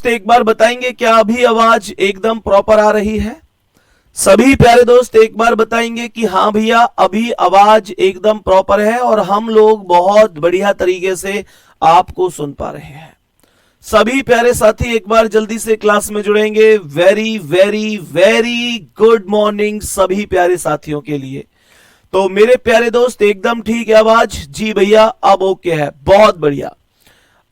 एक बार बताएंगे क्या अभी आवाज एकदम प्रॉपर आ रही है? सभी प्यारे दोस्त एक बार बताएंगे कि हाँ भैया अभी आवाज एकदम प्रॉपर है और हम लोग बहुत बढ़िया तरीके से आपको सुन पा रहे हैं। सभी प्यारे साथी एक बार जल्दी से क्लास में जुड़ेंगे। Very very very good morning सभी प्यारे साथियों के लिए। तो मेरे प्यारे दोस्त एकदम ठीक है आवाज? जी भैया अब ओके है, बहुत बढ़िया।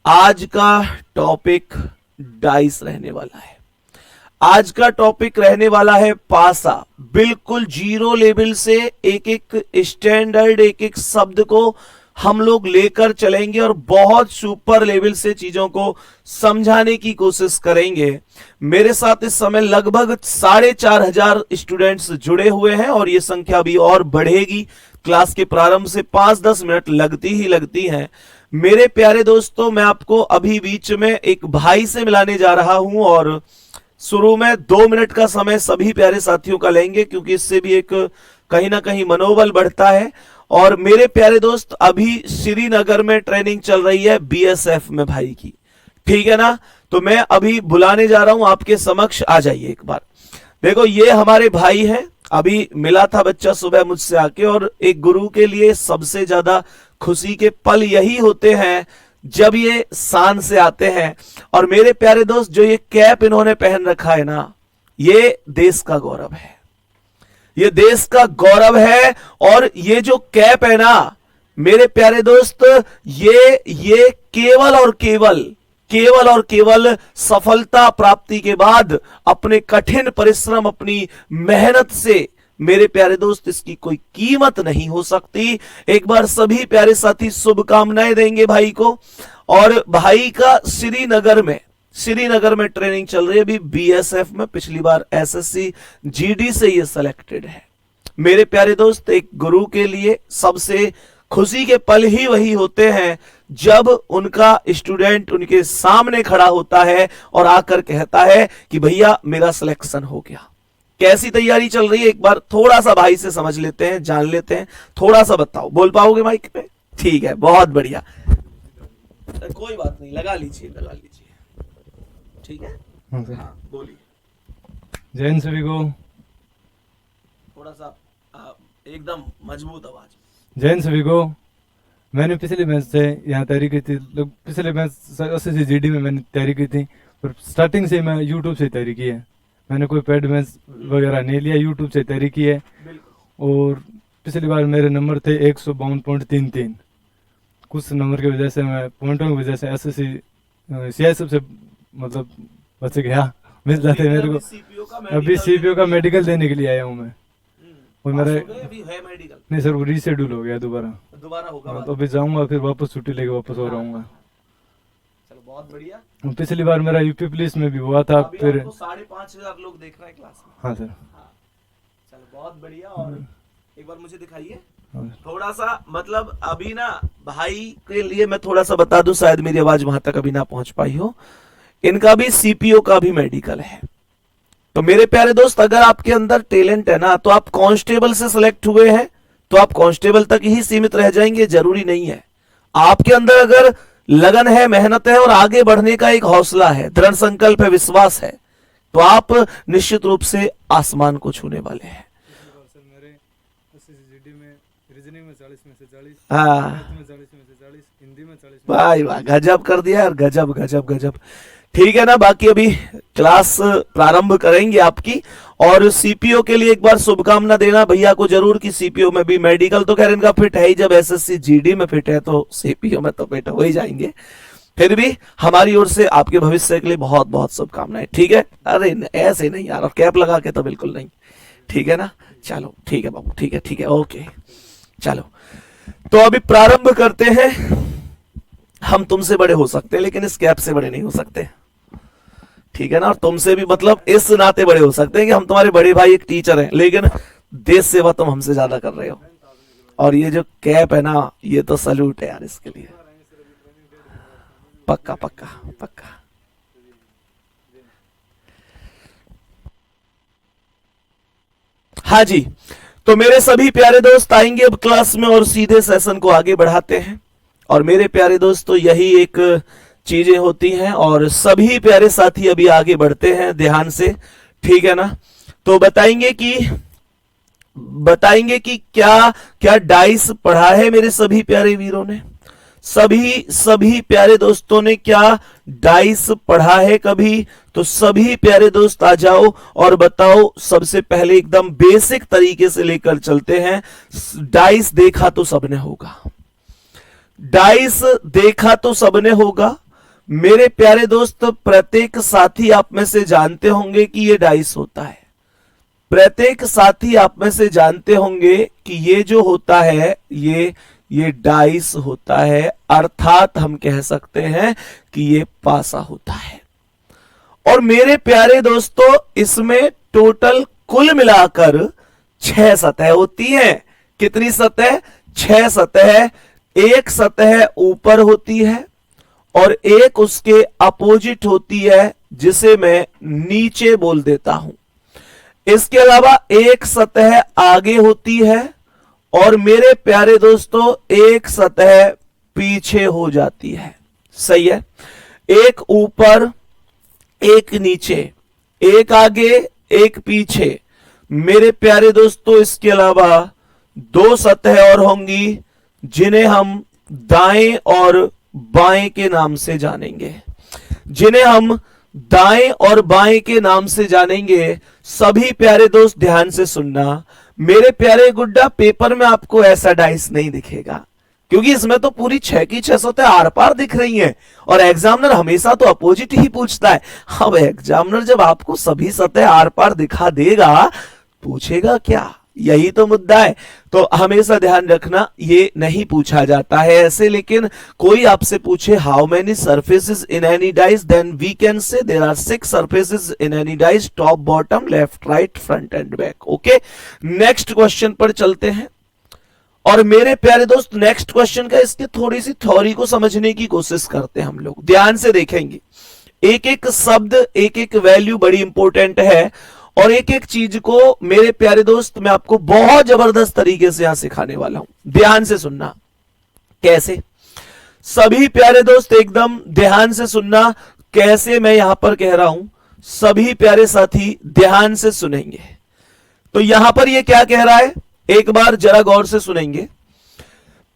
आज का टॉपिक डाइस रहने वाला है। आज का टॉपिक रहने वाला है पासा। बिल्कुल जीरो लेवल से एक एक स्टैंडर्ड एक एक शब्द को हम लोग लेकर चलेंगे और बहुत सुपर लेवल से चीजों को समझाने की कोशिश करेंगे। मेरे साथ इस समय लगभग 4,500 स्टूडेंट्स जुड़े हुए हैं और ये संख्या भी और बढ़ेगी। क्लास के प्रारंभ से 5-10 मिनट लगती हैं। मेरे प्यारे दोस्तों, मैं आपको अभी बीच में एक भाई से मिलाने जा रहा हूं और शुरू में 2 मिनट का समय सभी प्यारे साथियों का लेंगे, क्योंकि इससे भी एक कहीं ना कहीं मनोबल बढ़ता है। और मेरे प्यारे दोस्त, अभी श्रीनगर में ट्रेनिंग चल रही है बीएसएफ में भाई की, ठीक है ना? तो मैं अभी बुलाने जा रहा हूं, आपके समक्ष आ जाइए एक बार। देखो ये हमारे भाई हैं, अभी मिला था बच्चा सुबह मुझसे आके। और एक गुरु के लिए सबसे ज्यादा खुशी के पल यही होते हैं जब ये शान से आते हैं। और मेरे प्यारे दोस्त, जो ये कैप इन्होंने पहन रखा है ना, ये देश का गौरव है, ये देश का गौरव है। और ये जो कैप है ना मेरे प्यारे दोस्त, ये केवल और केवल सफलता प्राप्ति के बाद अपने कठिन परिश्रम, अपनी मेहनत से मेरे प्यारे दोस्त इसकी कोई कीमत नहीं हो सकती। एक बार सभी प्यारे साथी शुभकामनाएं देंगे भाई को। और भाई का श्रीनगर में ट्रेनिंग चल रही है अभी बीएसएफ में। पिछली बार एसएससी जीडी से ये सिलेक्टेड है। मेरे प्यारे दोस्त, एक गुरु के लिए सबसे खुशी के पल ही वही होते हैं जब उनका स्टूडेंट उनके सामने खड़ा होता है और आकर कहता है कि भैया मेरा सिलेक्शन हो गया। कैसी तैयारी चल रही है एक बार थोड़ा सा भाई से समझ लेते हैं, जान लेते हैं। थोड़ा सा बताओ, बोल पाओगे माइक पे? ठीक है, बहुत बढ़िया। कोई बात नहीं, लगा लीजिए। ठीक है, हाँ, बोलिए। जय हिंद सभी को। थोड़ा सा एकदम मजबूत आवाज। जय हिंद सभी को। मैंने पिछले मैच से यहाँ तैयारी की थी। पिछले मैच एसएससी जीडी में मैंने तैयारी की थी, पर स्टार्टिंग से मैं यूट्यूब से तैयारी की है। मैंने कोई पेड मैच वगैरह नहीं लिया, यूट्यूब से तैयारी की है। और पिछली बार मेरे नंबर थे 152.33। कुछ नंबर की वजह से, मैं पॉइंटों की वजह से एसएससी सीआईएसएफ से मतलब बच गया, मिल जाते मेरे को। अभी सीपीओ का मेडिकल देने के लिए आया हूँ मैं। और मेरा नहीं सर, वो रीशेड्यूल हो गया दोबारा होगा। तो अभी जाऊंगा, फिर वापस छुट्टी लेके वापस और आऊंगा। चलो बहुत बढ़िया। पिछली बार मेरा यूपी पुलिस में भी हुआ था। फिर 5,500 लोग देख रहे हैं क्लास में। हाँ सर। चलो बहुत बढ़िया। और एक बार मुझे दिखाइए थोड़ा सा, मतलब अभी ना भाई के लिए मैं थोड़ा सा बता दूं, शायद मेरी आवाज वहां तक अभी ना पहुंच पाई हो। इनका भी सीपीओ का भी मेडिकल है। तो मेरे प्यारे दोस्त, अगर आपके अंदर टैलेंट है ना, तो आप कांस्टेबल से सिलेक्ट हुए हैं तो आप कांस्टेबल तक ही सीमित रह जाएंगे, जरूरी नहीं है। आपके अंदर अगर लगन है, मेहनत है और आगे बढ़ने का एक हौसला है, दृढ़ संकल्प है, विश्वास है, तो आप निश्चित रूप से आसमान को छूने वाले हैं। भाई वाह, गजब कर दिया यार, गजब गजब गजब। ठीक है ना, बाकी अभी क्लास प्रारंभ करेंगे आपकी। और सीपीओ के लिए एक बार शुभकामना देना भैया को जरूर, कि सीपीओ में भी मेडिकल तो खैर इनका फिट है ही, जब एसएससी जीडी में फिट है तो सीपीओ में तो फिट हो ही जाएंगे। फिर भी हमारी ओर से आपके भविष्य के लिए बहुत बहुत शुभकामनाएं, ठीक है? अरे ऐसे नहीं यार, और कैप लगा के तो बिल्कुल नहीं, ठीक है ना? चलो ठीक है बाबू, ठीक है, ओके। चलो तो अभी प्रारंभ करते हैं। हम तुमसे बड़े हो सकते हैं लेकिन इस कैप से बड़े नहीं हो सकते, ठीक है ना? और तुमसे भी मतलब इस नाते बड़े हो सकते हैं कि हम तुम्हारे बड़े भाई, एक टीचर हैं, लेकिन देश सेवा तुम हमसे ज्यादा कर रहे हो। और ये जो कैप है ना, ये तो सैल्यूट है यार इसके लिए। पक्का पक्का पक्का। हाँ जी, तो मेरे सभी प्यारे दोस्त आएंगे अब क्लास में और सीधे सेशन को आगे बढ़ाते हैं। और मेरे प्यारे दोस्तों, यही एक चीजें होती हैं। और सभी प्यारे साथी अभी आगे बढ़ते हैं ध्यान से, ठीक है ना। तो बताएंगे कि क्या क्या डाइस पढ़ा है मेरे सभी प्यारे वीरों ने, सभी प्यारे दोस्तों ने क्या डाइस पढ़ा है कभी? तो सभी प्यारे दोस्त आ जाओ और बताओ। सबसे पहले एकदम बेसिक तरीके से लेकर चलते हैं। डाइस देखा तो सबने होगा, डाइस देखा तो सबने होगा मेरे प्यारे दोस्त। प्रत्येक साथी आप में से जानते होंगे कि ये डाइस होता है, प्रत्येक साथी आप में से जानते होंगे कि ये जो होता है ये डाइस होता है, अर्थात हम कह सकते हैं कि ये पासा होता है। और मेरे प्यारे दोस्तों इसमें टोटल कुल मिलाकर 6 सतह होती हैं। कितनी सतह? 6 सतह। एक सतह ऊपर होती है और एक उसके अपोजिट होती है जिसे मैं नीचे बोल देता हूं। इसके अलावा एक सतह आगे होती है और मेरे प्यारे दोस्तों एक सतह पीछे हो जाती है। सही है, एक ऊपर एक नीचे, एक आगे एक पीछे। मेरे प्यारे दोस्तों इसके अलावा 2 सतह और होंगी जिन्हें हम दाएं और बाएं के नाम से जानेंगे, जिन्हें हम दाएं और बाएं के नाम से जानेंगे। सभी प्यारे दोस्त ध्यान से सुनना मेरे प्यारे गुड्डा, पेपर में आपको ऐसा डाइस नहीं दिखेगा क्योंकि इसमें तो पूरी 6 की 6 सतह आर पार दिख रही हैं और एग्जामिनर हमेशा तो अपोजिट ही पूछता है। अब एग्जामिनर जब आपको सभी सतह आर पार दिखा देगा पूछेगा क्या? यही तो मुद्दा है। तो हमेशा ध्यान रखना ये नहीं पूछा जाता है ऐसे, लेकिन कोई आपसे पूछे how many surfaces in any dice, then we can say there are 6 surfaces in any dice, top bottom left right front and back. Okay, next question पर चलते हैं। और मेरे प्यारे दोस्त नेक्स्ट क्वेश्चन का इसके थोड़ी सी थ्योरी को समझने की कोशिश करते हैं हम लोग, ध्यान से देखेंगे। एक एक शब्द एक एक वैल्यू बड़ी इंपॉर्टेंट है और एक एक चीज को मेरे प्यारे दोस्त मैं आपको बहुत जबरदस्त तरीके से यहां सिखाने वाला हूं। ध्यान से सुनना। कैसे? सभी प्यारे दोस्त एकदम ध्यान से सुनना, कैसे मैं यहां पर कह रहा हूं, सभी प्यारे साथी ध्यान से सुनेंगे। तो यहां पर ये क्या कह रहा है, एक बार जरा गौर से सुनेंगे।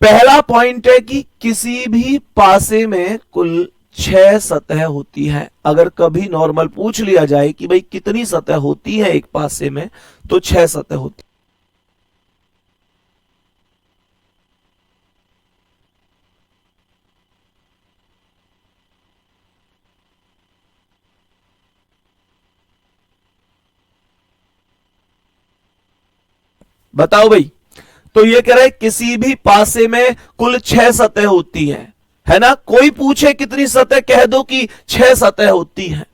पहला पॉइंट है कि किसी भी पासे में कुल 6 सतह होती है। अगर कभी नॉर्मल पूछ लिया जाए कि भाई कितनी सतह होती है एक पासे में, तो 6 सतह होती। बताओ भाई, तो ये कह रहा है किसी भी पासे में कुल 6 सतह होती हैं, है ना। कोई पूछे कितनी सतह, कह दो कि 6 सतह होती हैं।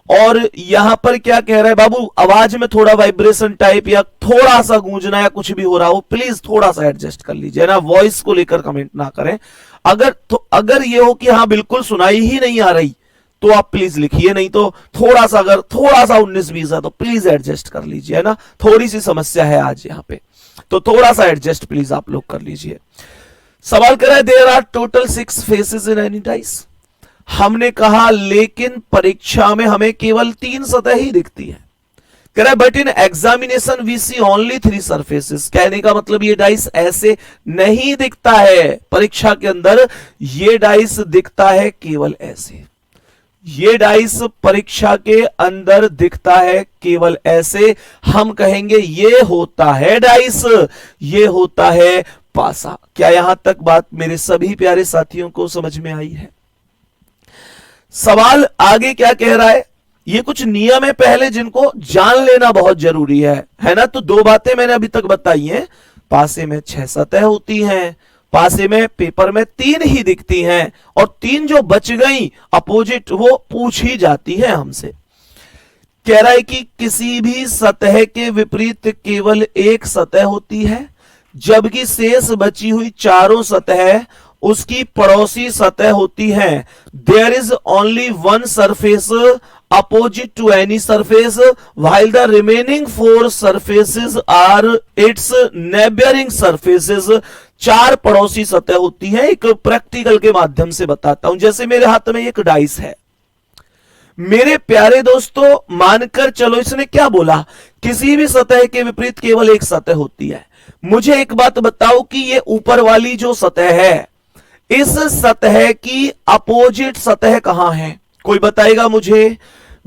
और यहां पर क्या कह रहा है बाबू, आवाज में थोड़ा वाइब्रेशन टाइप या थोड़ा सा गूंजना या कुछ भी हो रहा हो, प्लीज थोड़ा सा एडजस्ट कर लीजिए ना, वॉइस को लेकर कमेंट ना करें। अगर ये हो कि हाँ बिल्कुल सुनाई ही नहीं आ रही तो आप प्लीज लिखिए, नहीं तो थोड़ा सा अगर थोड़ा सा 19-20 है तो प्लीज एडजस्ट कर लीजिए, है ना। थोड़ी सी समस्या है आज यहां पे, तो थोड़ा सा एडजस्ट प्लीज आप लोग कर लीजिए। सवाल कर रहा है there are total 6 faces in any dice. हमने कहा लेकिन परीक्षा में हमें केवल 3 सतह ही दिखती है। कह रहा है but in examination we see only 3 surfaces. कहने का मतलब ये डाइस ऐसे नहीं दिखता है, परीक्षा के अंदर ये डाइस दिखता है केवल ऐसे। ये डाइस परीक्षा के अंदर दिखता है केवल ऐसे। हम कहेंगे ये होता है डाइस, ये होता है पासा। क्या यहां तक बात मेरे सभी प्यारे साथियों को समझ में आई है? सवाल आगे क्या कह रहा है, ये कुछ नियम है पहले जिनको जान लेना बहुत जरूरी है ना। तो 2 बातें मैंने अभी तक बताई हैं। पासे में 6 सतह होती हैं, पासे में पेपर में 3 ही दिखती हैं, और 3 जो बच गई अपोजिट वो पूछ ही जाती है हमसे। कह रहा है कि किसी भी सतह के विपरीत केवल 1 सतह होती है, जबकि शेष बची हुई चारों सतह उसकी पड़ोसी सतह होती है। There is only 1 surface opposite to any surface while the remaining 4 surfaces are its neighboring surfaces। 4 पड़ोसी सतह होती है। एक प्रैक्टिकल के माध्यम से बताता हूं। जैसे मेरे हाथ में एक डाइस है, मेरे प्यारे दोस्तों, मानकर चलो इसने क्या बोला, किसी भी सतह के विपरीत केवल एक सतह होती है। मुझे एक बात बताओ कि ये ऊपर वाली जो सतह है, इस सतह की अपोजिट सतह कहां है? कोई बताएगा मुझे?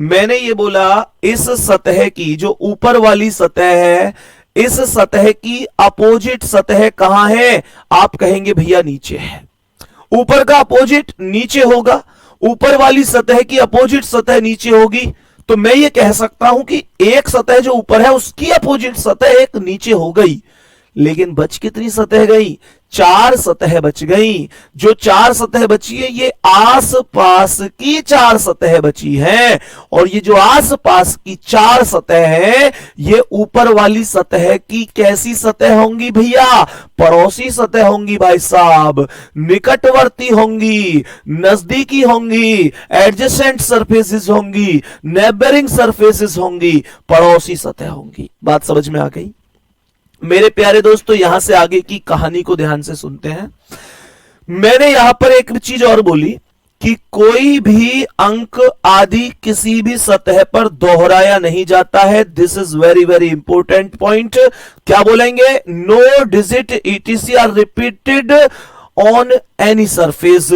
मैंने ये बोला इस सतह की, जो ऊपर वाली सतह है, इस सतह की अपोजिट सतह कहां है? आप कहेंगे भैया नीचे है। ऊपर का अपोजिट नीचे होगा, ऊपर वाली सतह की अपोजिट सतह नीचे होगी, तो मैं ये कह सकता हूं कि एक सतह जो ऊपर है उसकी अपोजिट सतह एक नीचे हो गई। लेकिन बच कितनी सतह गई? 4 सतह बच गई। जो 4 सतह बची है, ये आसपास की 4 सतह बची है। और ये जो आसपास की 4 सतह है, ये ऊपर वाली सतह की कैसी सतह होंगी भैया? पड़ोसी सतह होंगी भाई साहब, निकटवर्ती होंगी, नजदीकी होंगी, एडजेसेंट सरफेसेस होंगी, नेबरिंग सरफेसेस होंगी, पड़ोसी सतह होंगी। बात समझ में आ गई? मेरे प्यारे दोस्तों, यहां से आगे की कहानी को ध्यान से सुनते हैं। मैंने यहां पर एक चीज और बोली कि कोई भी अंक आदि किसी भी सतह पर दोहराया नहीं जाता है। This is very very important point. क्या बोलेंगे? No digit etc are repeated on any surface.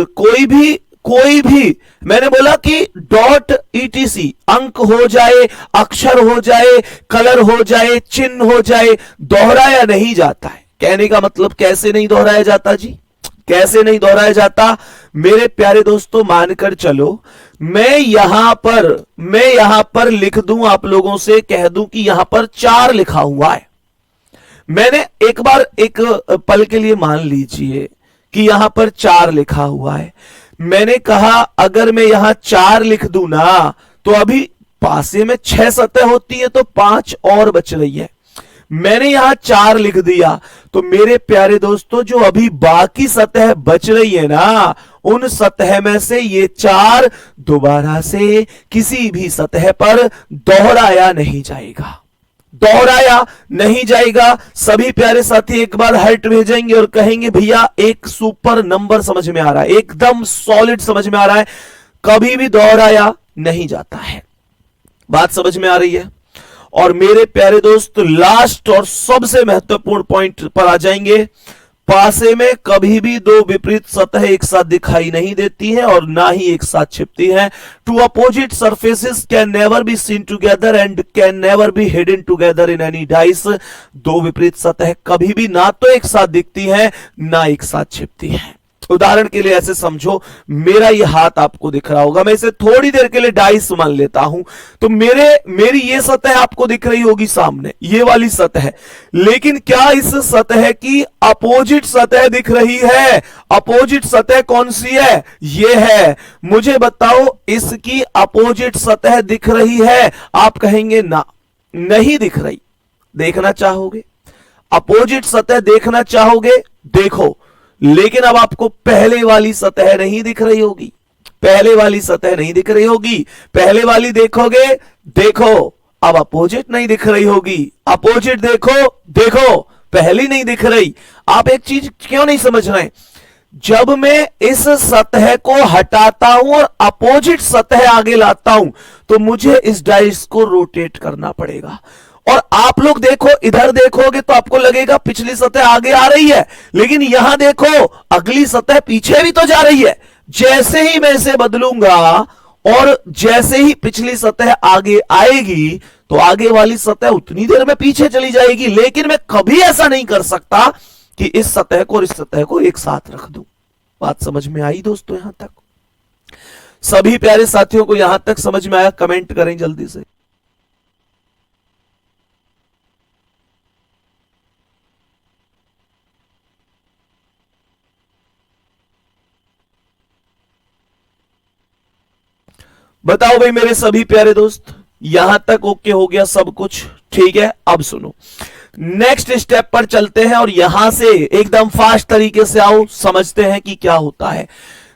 कोई भी मैंने बोला कि डॉट ईटीसी, अंक हो जाए, अक्षर हो जाए, कलर हो जाए, चिन्ह हो जाए, दोहराया नहीं जाता है। कहने का मतलब कैसे नहीं दोहराया जाता जी? कैसे नहीं दोहराया जाता? मेरे प्यारे दोस्तों, मानकर चलो मैं यहां पर लिख दूं, आप लोगों से कह दूं कि यहां पर 4 लिखा हुआ है। मैंने एक बार एक पल के लिए मान लीजिए कि यहां पर 4 लिखा हुआ है। मैंने कहा अगर मैं यहां 4 लिख दूं ना, तो अभी पासे में 6 सतह होती है, तो 5 और बच रही है। मैंने यहां 4 लिख दिया, तो मेरे प्यारे दोस्तों, जो अभी बाकी सतह बच रही है ना, उन सतह में से ये 4 दोबारा से किसी भी सतह पर दोहराया नहीं जाएगा। दोहराया नहीं जाएगा। सभी प्यारे साथी एक बार हार्ट भेजेंगे और कहेंगे भैया एक सुपर नंबर समझ में आ रहा है, एकदम सॉलिड समझ में आ रहा है, कभी भी दोहराया नहीं जाता है। बात समझ में आ रही है? और मेरे प्यारे दोस्त, लास्ट और सबसे महत्वपूर्ण पॉइंट पर आ जाएंगे। पासे में कभी भी 2 विपरीत सतह एक साथ दिखाई नहीं देती हैं और ना ही एक साथ छिपती हैं। Two opposite surfaces can never be seen together and can never be hidden together in any dice. 2 विपरीत सतह कभी भी ना तो एक साथ दिखती हैं, ना एक साथ छिपती हैं। उदाहरण के लिए ऐसे समझो, मेरा ये हाथ आपको दिख रहा होगा, मैं इसे थोड़ी देर के लिए डाइस मान लेता हूं, तो मेरी ये सतह आपको दिख रही होगी सामने, ये वाली सतह। लेकिन क्या इस सतह की अपोजिट सतह दिख रही है? अपोजिट सतह कौन सी है? ये है। मुझे बताओ, इसकी अपोजिट सतह दिख रही है? आप कहेंगे ना, नहीं दिख रही। देखना चाहोगे? अपोजिट सतह देखना चाहोगे? देखो। लेकिन अब आपको पहले वाली सतह नहीं दिख रही होगी, पहले वाली सतह नहीं दिख रही होगी। पहले वाली देखोगे, देखो, अब अपोजिट नहीं दिख रही होगी। अपोजिट देखो, पहली नहीं दिख रही। आप एक चीज क्यों नहीं समझ रहे? जब मैं इस सतह को हटाता हूं और अपोजिट सतह आगे लाता हूं, तो मुझे इस डाइस को रोटेट करना पड़ेगा। और आप लोग देखो, इधर देखोगे तो आपको लगेगा पिछली सतह आगे आ रही है, लेकिन यहां देखो अगली सतह पीछे भी तो जा रही है। जैसे ही मैं इसे बदलूंगा और जैसे ही पिछली सतह आगे आएगी, तो आगे वाली सतह उतनी देर में पीछे चली जाएगी। लेकिन मैं कभी ऐसा नहीं कर सकता कि इस सतह को और इस सतह को एक साथ रख दूं। बात समझ में आई दोस्तों? यहां तक सभी प्यारे साथियों को यहां तक समझ में आया? कमेंट करें जल्दी से। बताओ भाई मेरे सभी प्यारे दोस्त, यहां तक ओके हो गया सब कुछ? ठीक है। अब सुनो, नेक्स्ट स्टेप पर चलते हैं और यहां से एकदम फास्ट तरीके से आओ, समझते हैं कि क्या होता है।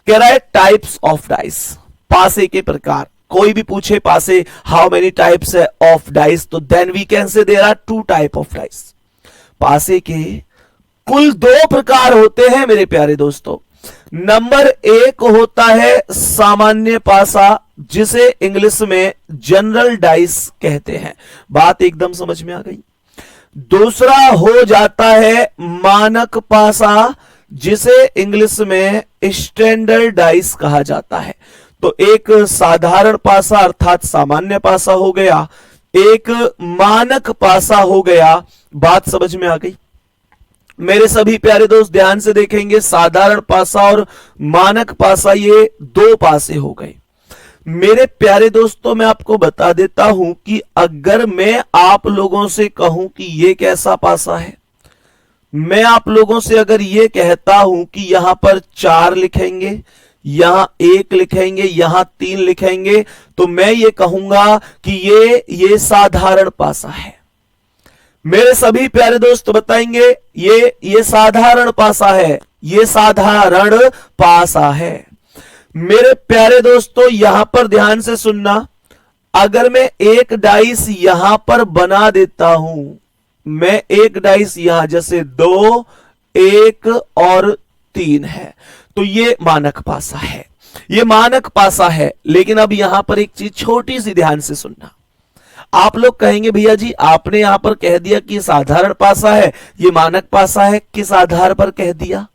कह रहा है टाइप्स ऑफ डाइस, पासे के प्रकार। कोई भी पूछे पासे how many types of dice, तो then we can say there are 2 type of dice. पासे के कुल 2 प्रकार होते हैं मेरे प्यारे दोस्तों। नंबर 1 होता है सामान्य पासा, जिसे इंग्लिश में जनरल डाइस कहते हैं। बात एकदम समझ में आ गई। दूसरा हो जाता है मानक पासा, जिसे इंग्लिश में स्टैंडर्ड डाइस कहा जाता है। तो एक साधारण पासा अर्थात सामान्य पासा हो गया, एक मानक पासा हो गया। बात समझ में आ गई। मेरे सभी प्यारे दोस्त ध्यान से देखेंगे, साधारण पासा और मानक पासा ये 2 पासे हो गए। मेरे प्यारे दोस्तों मैं आपको बता देता हूं कि अगर मैं आप लोगों से कहूं कि ये कैसा पासा है, मैं आप लोगों से अगर ये कहता हूं कि यहां पर 4 लिखेंगे, यहां 1 लिखेंगे, यहां 3 लिखेंगे, तो मैं ये कहूंगा कि ये साधारण पासा है। मेरे सभी प्यारे दोस्त बताएंगे ये साधारण पासा है, ये साधारण पासा है। मेरे प्यारे दोस्तों यहां पर ध्यान से सुनना, अगर मैं एक डाइस यहां पर बना देता हूं, मैं एक डाइस यहां जैसे 2, 1 और 3 है, तो ये मानक पासा है, ये मानक पासा है। लेकिन अब यहां पर एक चीज छोटी सी ध्यान से सुनना। आप लोग कहेंगे भैया जी आपने यहां पर कह दिया कि साधारण पासा है, ये मानक पासा है, किस आधार पर कह दिया?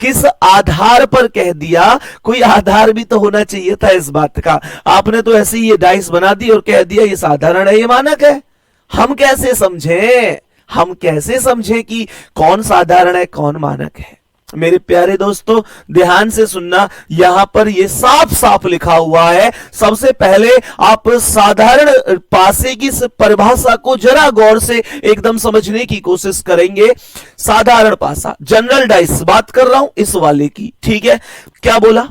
किस आधार पर कह दिया? कोई आधार भी तो होना चाहिए था इस बात का। आपने तो ऐसे ही ये डाइस बना दी और कह दिया ये साधारण है, ये मानक है। हम कैसे समझें कि कौन साधारण है कौन मानक है? मेरे प्यारे दोस्तों ध्यान से सुनना, यहां पर ये साफ साफ लिखा हुआ है। सबसे पहले आप साधारण पासे की परिभाषा को जरा गौर से एकदम समझने की कोशिश करेंगे। साधारण पासा, जनरल डाइस बात कर रहा हूं इस वाले की, ठीक है? क्या बोला?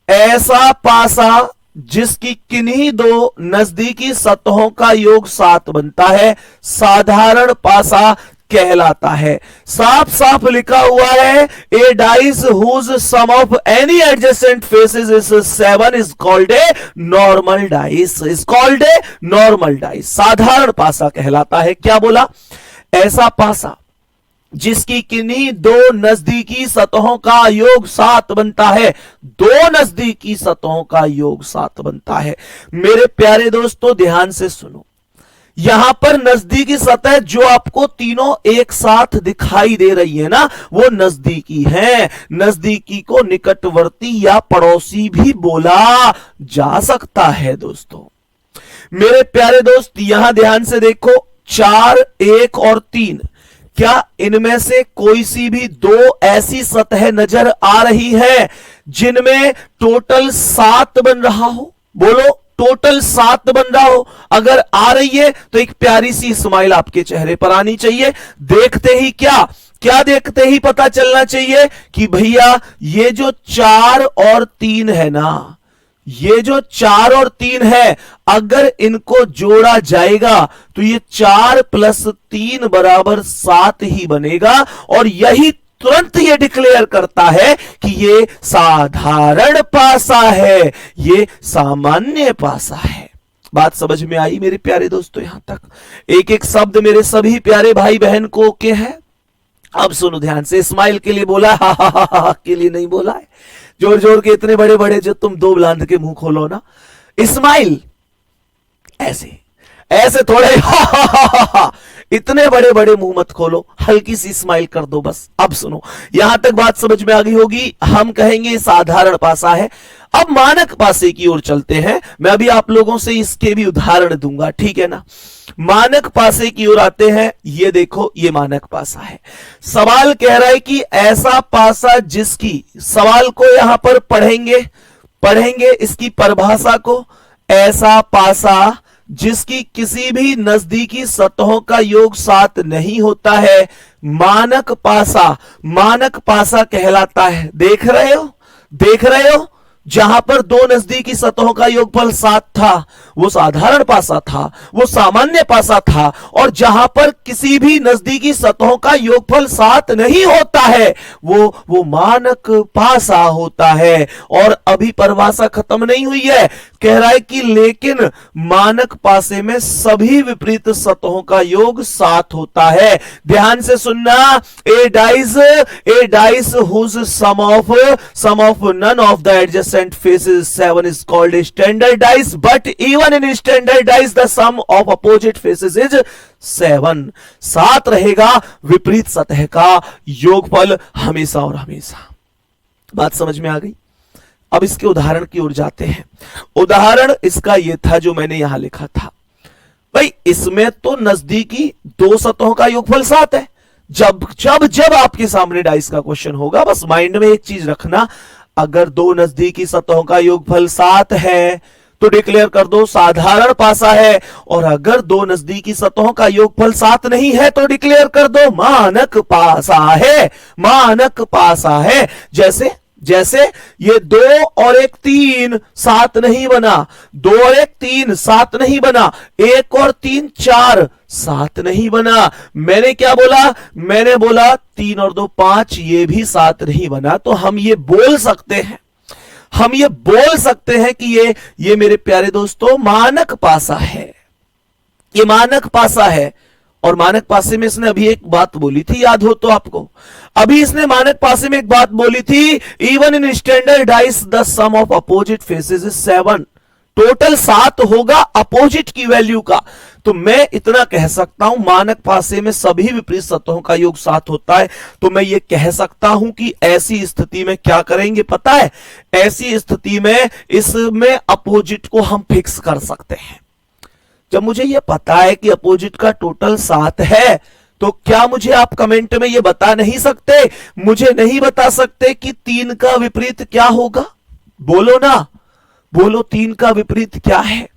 ऐसा पासा जिसकी किन्हीं 2 नजदीकी सतहों का योग 7 बनता है, साधारण पासा कहलाता है। साफ साफ लिखा हुआ है, a dice whose sum of any adjacent faces is 7 is called a normal dice, is called a normal dice. साधारण पासा कहलाता है। क्या बोला? ऐसा पासा जिसकी किन्हीं 2 नजदीकी सतहों का योग 7 बनता है, 2 नजदीकी सतहों का योग 7 बनता है। मेरे प्यारे दोस्तों ध्यान से सुनो, यहां पर नजदीकी सतह जो आपको तीनों एक साथ दिखाई दे रही है ना, वो नजदीकी है। नजदीकी को निकटवर्ती या पड़ोसी भी बोला जा सकता है। दोस्तों मेरे प्यारे दोस्त यहां ध्यान से देखो, 4, 1 और 3, क्या इनमें से कोई सी भी 2 ऐसी सतह नजर आ रही है जिनमें टोटल 7 बन रहा हो? बोलो, टोटल 7 बन रहा हो। अगर आ रही है तो एक प्यारी सी स्माइल आपके चेहरे पर आनी चाहिए। देखते ही क्या देखते ही पता चलना चाहिए कि भैया ये जो 4 और 3 है ना, ये जो 4 और 3 है, अगर इनको जोड़ा जाएगा तो ये 4 + 3 = 7 ही बनेगा। और यही तुरंत ये डिक्लेयर करता है कि ये साधारण पासा है, ये सामान्य पासा है। बात समझ में आई मेरे प्यारे दोस्तों? यहां तक एक एक शब्द मेरे सभी प्यारे भाई बहन को ओके है? अब सुनो ध्यान से, स्माइल के लिए बोला, हा के लिए नहीं बोला है। जोर जोर के इतने बड़े बड़े जो तुम 2 बुलंद के मुंह खोलो ना, स्माइल ऐसे थोड़े हा इतने बड़े बड़े मुंह मत खोलो, हल्की सी स्माइल कर दो बस। अब सुनो, यहां तक बात समझ में आ गई होगी। हम कहेंगे साधारण पासा है। अब मानक पासे की ओर चलते हैं। मैं अभी आप लोगों से इसके भी उदाहरण दूंगा, ठीक है ना? मानक पासे की ओर आते हैं। ये देखो, ये मानक पासा है। सवाल कह रहा है कि ऐसा पासा जिसकी, सवाल को यहां पर पढ़ेंगे इसकी परिभाषा को। ऐसा पासा जिसकी किसी भी नजदीकी सतहों का योग 7 नहीं होता है, मानक पासा कहलाता है। देख रहे हो? जहां पर दो नजदीकी सतहों का योगफल 7 था वो साधारण पासा था, वो सामान्य पासा था, और जहां पर किसी भी नजदीकी सतहों का योगफल 7 नहीं होता है वो मानक पासा होता है। और अभी परिभाषा खत्म नहीं हुई है, कह रहा है कि लेकिन मानक पासे में सभी विपरीत सतहों का योग 7 होता है। ध्यान से सुनना, a dice whose sum of none of the adjacent faces 7 is called a standard dice, but even in standard dice the sum of opposite faces is 7। 7 रहेगा विपरीत सतह का योगफल हमेशा और हमेशा। बात समझ में आ गई? अब इसके उदाहरण की ओर जाते हैं। उदाहरण इसका यह था जो मैंने यहां लिखा था, भाई इसमें तो नजदीकी दो सतहों का योगफल 7 है। जब जब जब आपके सामने डाइस का क्वेश्चन होगा, बस माइंड में एक चीज रखना, अगर दो नजदीकी सतहों का योगफल 7 है तो डिक्लेयर कर दो साधारण पासा है, और अगर दो नजदीकी सतहों का योगफल 7 नहीं है तो डिक्लेयर कर दो मानक पासा है, मानक पासा है। जैसे ये 2 और 1 3 7 नहीं बना, 2 और 1 3 7 नहीं बना, 1 और 3 4 7 नहीं बना। मैंने क्या बोला? मैंने बोला 3 और 2 5, ये भी 7 नहीं बना। तो हम ये बोल सकते हैं कि ये मेरे प्यारे दोस्तों मानक पासा है, ये मानक पासा है। और मानक पासे में इसने अभी एक बात बोली थी, याद हो तो आपको, अभी इसने मानक पासे में एक बात बोली थी, even in standard dice the sum of opposite faces is 7। Total 7 होगा अपोजिट की वैल्यू का। तो मैं इतना कह सकता हूं, मानक पासे में सभी विपरीत सतहों का योग 7 होता है। तो मैं ये कह सकता हूं कि ऐसी स्थिति में क्या करेंगे पता है? ऐसी स्थिति में इसमें अपोजिट को हम फिक्स कर सकते हैं। जब मुझे यह पता है कि अपोजिट का टोटल 7 है, तो क्या मुझे आप कमेंट में यह बता नहीं सकते, मुझे नहीं बता सकते कि 3 का विपरीत क्या होगा? बोलो ना, बोलो 3 का विपरीत क्या है?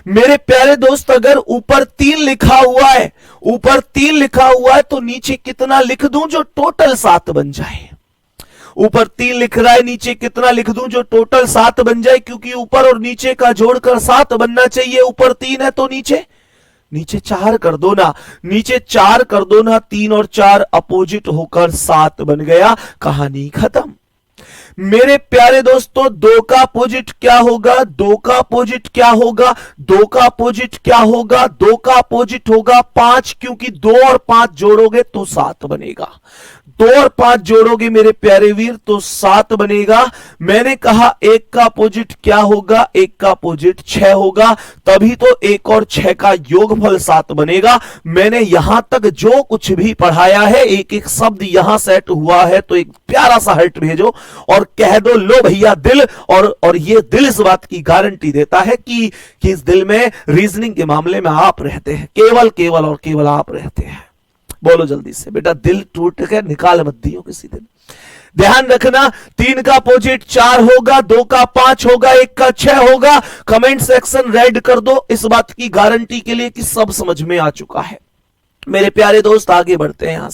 मेरे प्यारे दोस्त, अगर ऊपर 3 लिखा हुआ है, ऊपर 3 लिखा हुआ है, तो नीचे कितना लिख दूं जो टोटल 7 बन जाए? ऊपर 3 लिख रहा है, नीचे कितना लिख दूं जो टोटल 7 बन जाए? क्योंकि ऊपर और नीचे का जोड़कर 7 बनना चाहिए। ऊपर 3 है तो नीचे 4 कर दो ना, नीचे 4 कर दो ना। 3 और 4 अपोजिट होकर 7 बन गया, कहानी खत्म। मेरे प्यारे दोस्तों, 2 का अपोजिट क्या होगा? 2 का अपोजिट क्या होगा? 2 का अपोजिट क्या होगा? 2 का अपोजिट होगा 5, क्योंकि 2 और 5 जोड़ोगे तो 7 बनेगा। 2 और 5 जोड़ोगे मेरे प्यारे वीर तो 7 बनेगा। मैंने कहा 1 का अपोजिट क्या होगा? 1 का अपोजिट 6 होगा, तभी तो 1 और 6 का योगफल 7 बनेगा। मैंने यहां तक जो कुछ भी पढ़ाया है, एक एक शब्द यहां सेट हुआ है, तो एक प्यारा सा हर्ट भेजो और कह दो लो भैया दिल। और ये दिल इस बात की गारंटी देता है कि इस दिल में रीजनिंग के मामले में आप रहते हैं, केवल और केवल आप रहते हैं। बोलो जल्दी से बेटा, दिल टूट के निकाल मत दियो किसी दिन। ध्यान रखना, 3 का अपोजिट 4 होगा, 2 का 5 होगा, 1 का 6 होगा। कमेंट सेक्शन रेड कर दो इस बात की गारंटी के लिए कि सब समझ में आ चुका है। मेरे प्यारे दोस्त, आगे बढ़ते हैं,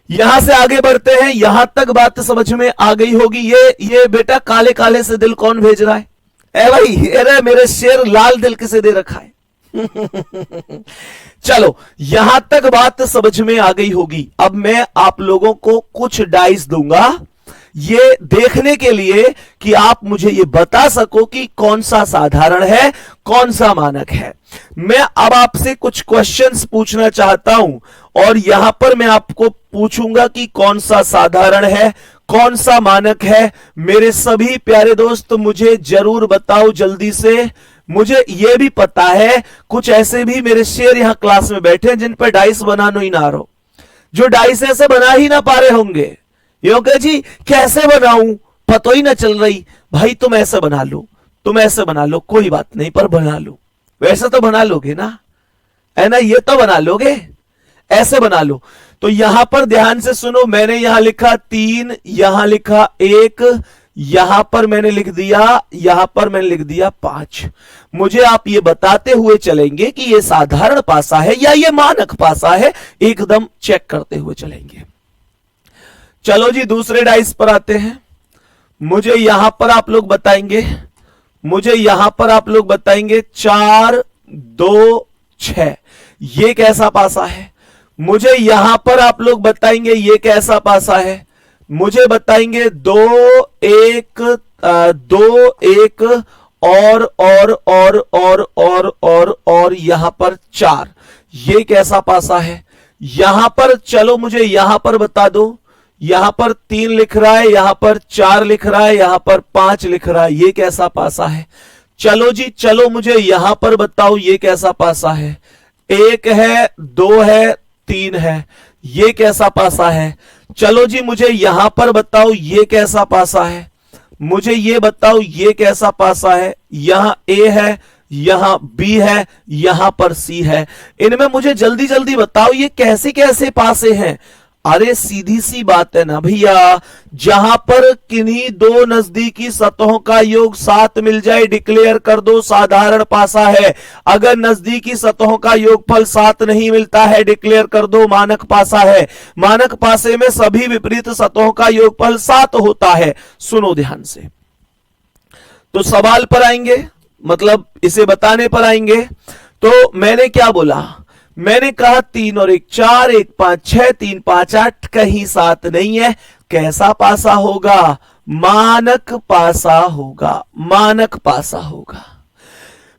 यहां से आगे बढ़ते हैं। यहां तक बात समझ में आ गई होगी। ये बेटा काले काले से दिल कौन भेज रहा है? ए भाई, अरे मेरे शेर, लाल दिल किसे दे रखा है? चलो, यहां तक बात समझ में आ गई होगी। अब मैं आप लोगों को कुछ डाइस दूंगा, ये देखने के लिए कि आप मुझे ये बता सको कि कौन सा साधारण है, कौन सा मानक है। मैं अब आपसे कुछ क्वेश्चंस पूछना चाहता हूं, और यहां पर मैं आपको पूछूंगा कि कौन सा साधारण है, कौन सा मानक है। मेरे सभी प्यारे दोस्त, मुझे जरूर बताओ जल्दी से। मुझे यह भी पता है कुछ ऐसे भी मेरे शेर यहां क्लास में बैठे हैं जिन पर डाइस बनाना ही ना रहो, जो डाइस ऐसे बना ही ना पा रहे होंगे। योगे जी कैसे बनाऊं, पता ही ना चल रही। भाई तुम ऐसे बना लो, तुम ऐसे बना लो, कोई बात नहीं, पर बना लो। वैसे तो बना लोगे ना, है ना? ये तो बना लोगे, ऐसे बना लो। तो यहां पर ध्यान से सुनो, मैंने यहां लिखा 3, यहां लिखा 1, यहां पर मैंने लिख दिया 5। मुझे आप ये बताते हुए चलेंगे कि ये साधारण पासा है या ये मानक पासा है, एकदम चेक करते हुए चलेंगे। चलो जी, दूसरे डाइस पर आते हैं। मुझे यहां पर आप लोग बताएंगे, मुझे यहां पर आप लोग बताएंगे 4 2 6 ये कैसा पासा है। मुझे यहां पर आप लोग बताएंगे ये कैसा पासा है। मुझे बताएंगे 2 1 2 1 और यहां पर 4 ये कैसा पासा है। यहां पर चलो मुझे यहां पर बता दो, यहां पर 3 लिख रहा है, यहां पर 4 लिख रहा है, यहां पर 5 लिख रहा है, ये कैसा पासा है। चलो जी चलो मुझे यहां पर बताओ ये कैसा पासा है। 1 है 2 है 3 है, ये कैसा पासा है। चलो जी मुझे यहां पर बताओ ये कैसा पासा है। मुझे ये बताओ ये कैसा पासा है। यहां ए है, यहां बी है, यहां पर सी है। इनमें मुझे जल्दी जल्दी बताओ ये कैसे कैसे पासे हैं। अरे सीधी सी बात है ना भैया, जहां पर किन्हीं दो नजदीकी सतहों का योग 7 मिल जाए डिक्लेयर कर दो साधारण पासा है। अगर नजदीकी सतहों का योगफल 7 नहीं मिलता है डिक्लेयर कर दो मानक पासा है। मानक पासे में सभी विपरीत सतहों का योगफल 7 होता है। सुनो ध्यान से, तो सवाल पर आएंगे, मतलब इसे बताने पर आएंगे। तो मैंने क्या बोला, मैंने कहा 3 और 1 4, 1 5 6, 3 5 8, कहीं 7 नहीं है। कैसा पासा होगा, मानक पासा होगा, मानक पासा होगा।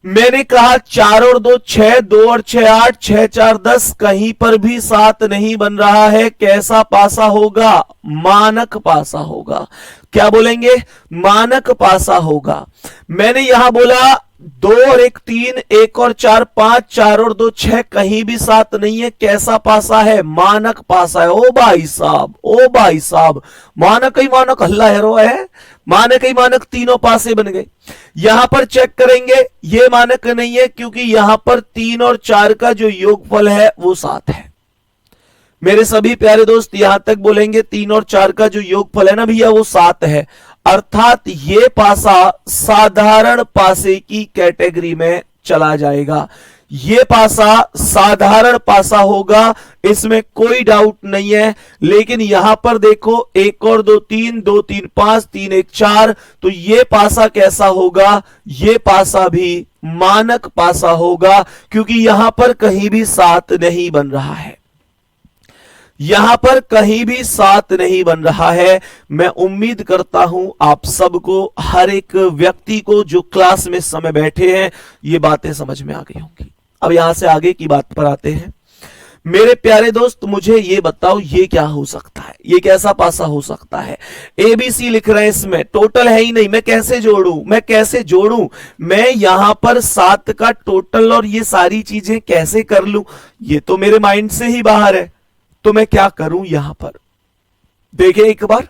मैंने कहा 4 और 2 6, 2 और 6 8, 6 4 10, कहीं पर भी 7 नहीं बन रहा है। कैसा पासा होगा, मानक पासा होगा। क्या बोलेंगे, मानक पासा होगा। मैंने यहां बोला 2 और 1 3, 1 और 4 5, 4 और 2 6, कहीं भी 7 नहीं है। कैसा पासा है, मानक पासा है। ओ भाई साहब, ओ भाई साहब, मानक ही मानक हल्ला हेरो है, मानक ही मानक, तीनों पासे बन गए। यहां पर चेक करेंगे ये मानक नहीं है, क्योंकि यहां पर 3 और 4 का जो योगफल है वो 7 है। मेरे सभी प्यारे दोस्त यहां तक बोलेंगे 3 और 4 का जो योगफल है ना भैया वो 7 है, अर्थात ये पासा साधारण पासे की कैटेगरी में चला जाएगा। ये पासा साधारण पासा होगा, इसमें कोई डाउट नहीं है। लेकिन यहां पर देखो 1 और 2 3, 2 3 5, 3 1 4, तो ये पासा कैसा होगा, ये पासा भी मानक पासा होगा, क्योंकि यहां पर कहीं भी 7 नहीं बन रहा है। यहां पर कहीं भी 7 नहीं बन रहा है। मैं उम्मीद करता हूं आप सबको, हर एक व्यक्ति को जो क्लास में इस समय बैठे हैं, ये बातें समझ में आ गई होंगी। अब यहां से आगे की बात पर आते हैं। मेरे प्यारे दोस्त मुझे ये बताओ ये क्या हो सकता है, ये कैसा पासा हो सकता है। ABC लिख रहे हैं, इसमें टोटल है ही नहीं, मैं कैसे जोड़ूं, मैं कैसे जोड़ूं, मैं यहां पर 7 का टोटल और ये सारी चीजें कैसे कर लूं, ये तो मेरे माइंड से ही बाहर है। तो मैं क्या करूं, यहां पर देखें एक बार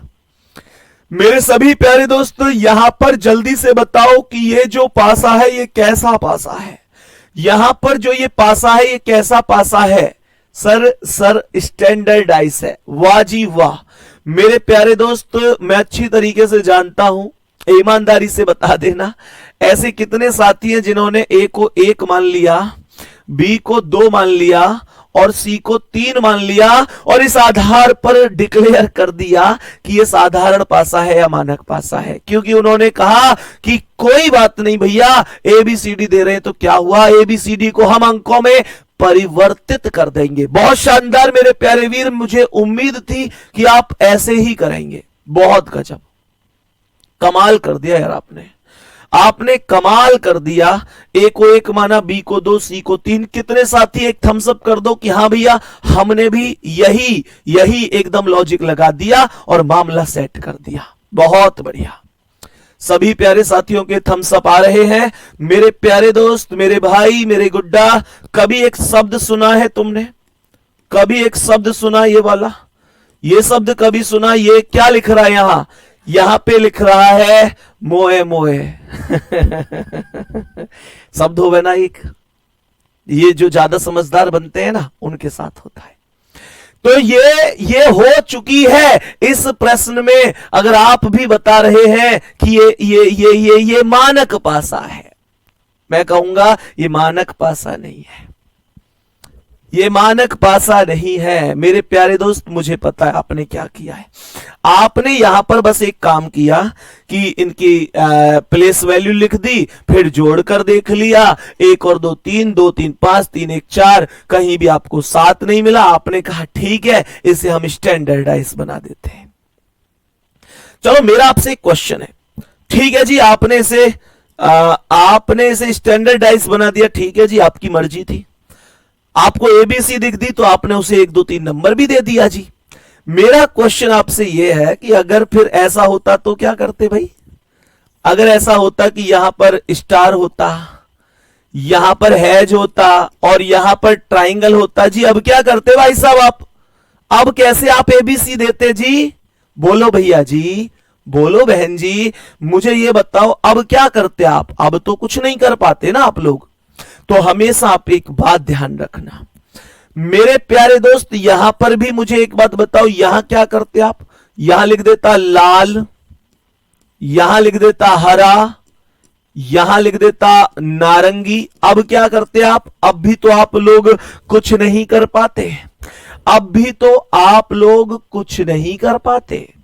मेरे सभी प्यारे दोस्त, यहां पर जल्दी से बताओ कि ये जो पासा है ये कैसा पासा है। यहां पर जो ये पासा है ये कैसा पासा है। सर स्टैंडर्डाइज है, वाह जी वाह। मेरे प्यारे दोस्त मैं अच्छी तरीके से जानता हूं, ईमानदारी से बता देना, ऐसे कितने साथी हैं जिन्होंने A को 1 मान लिया, B को 2 मान लिया और C को 3 मान लिया, और इस आधार पर डिक्लेयर कर दिया कि ये साधारण पासा है या मानक पासा है। क्योंकि उन्होंने कहा कि कोई बात नहीं भैया, ABCD दे रहे हैं तो क्या हुआ, ABCD को हम अंकों में परिवर्तित कर देंगे। बहुत शानदार मेरे प्यारे वीर, मुझे उम्मीद थी कि आप ऐसे ही करेंगे। बहुत गजब, कमाल कर दिया यार आपने कमाल कर दिया। A को 1 माना, B को 2, C को 3। कितने साथी एक थम्स अप कर दो कि हाँ भैया हमने भी यही एकदम लॉजिक लगा दिया और मामला सेट कर दिया। बहुत बढ़िया, सभी प्यारे साथियों के थम्स अप आ रहे हैं। मेरे प्यारे दोस्त, मेरे भाई, मेरे गुड्डा, कभी एक शब्द सुना है तुमने, कभी एक शब्द सुना ये वाला, ये शब्द कभी सुना। ये क्या लिख रहा है यहां पे लिख रहा है मोए मोए शब्द हो गए ना एक, ये जो ज्यादा समझदार बनते हैं ना उनके साथ होता है। तो ये हो चुकी है इस प्रश्न में। अगर आप भी बता रहे हैं कि ये मानक पासा है, मैं कहूंगा ये मानक पासा नहीं है। ये मानक पासा नहीं है मेरे प्यारे दोस्त। मुझे पता है आपने क्या किया है। आपने यहां पर बस एक काम किया कि इनकी प्लेस वैल्यू लिख दी, फिर जोड़कर देख लिया, 1 और 2 3, 2 3 5, 3 1 4, कहीं भी आपको 7 नहीं मिला। आपने कहा ठीक है, इसे हम स्टैंडर्डाइज बना देते हैं। चलो मेरा आपसे एक क्वेश्चन है, ठीक है जी, आपने इसे स्टैंडर्डाइज बना दिया, ठीक है जी, आपकी मर्जी थी। आपको एबीसी दिख दी तो आपने उसे 1 2 3 नंबर भी दे दिया जी। मेरा क्वेश्चन आपसे यह है कि अगर फिर ऐसा होता तो क्या करते भाई? अगर ऐसा होता कि यहां पर स्टार होता, यहां पर हैज होता और यहां पर ट्राइंगल होता जी, अब क्या करते भाई साहब आप? अब कैसे आप एबीसी देते जी? बोलो भैया जी, बोलो बहन जी, मुझे ये बताओ अब क्या करते आप? अब तो कुछ नहीं कर पाते ना आप लोग। तो हमेशा आप एक बात ध्यान रखना मेरे प्यारे दोस्त, यहां पर भी मुझे एक बात बताओ, यहां क्या करते आप? यहां लिख देता लाल, यहां लिख देता हरा, यहां लिख देता नारंगी। अब क्या करते आप? अब भी तो आप लोग कुछ नहीं कर पाते, अब भी तो आप लोग कुछ नहीं कर पाते।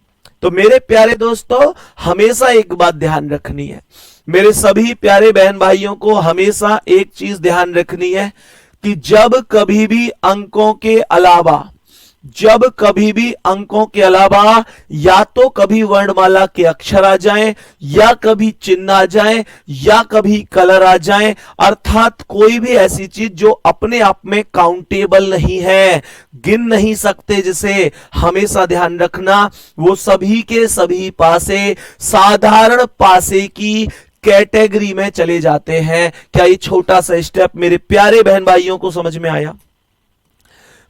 तो मेरे प्यारे दोस्तों, हमेशा एक बात ध्यान रखनी है, मेरे सभी प्यारे बहन भाइयों को हमेशा एक चीज ध्यान रखनी है कि जब कभी भी अंकों के अलावा या तो कभी वर्णमाला के अक्षर आ जाएं, या कभी चिन्ह आ जाएं, या कभी कलर आ जाएं, अर्थात कोई भी ऐसी चीज जो अपने आप में काउंटेबल नहीं है, गिन नहीं सकते, जिसे हमेशा ध्यान रखना वो सभी के सभी पासे साधारण पासे की कैटेगरी में चले जाते हैं। क्या ये छोटा सा स्टेप मेरे प्यारे बहन भाइयों को समझ में आया?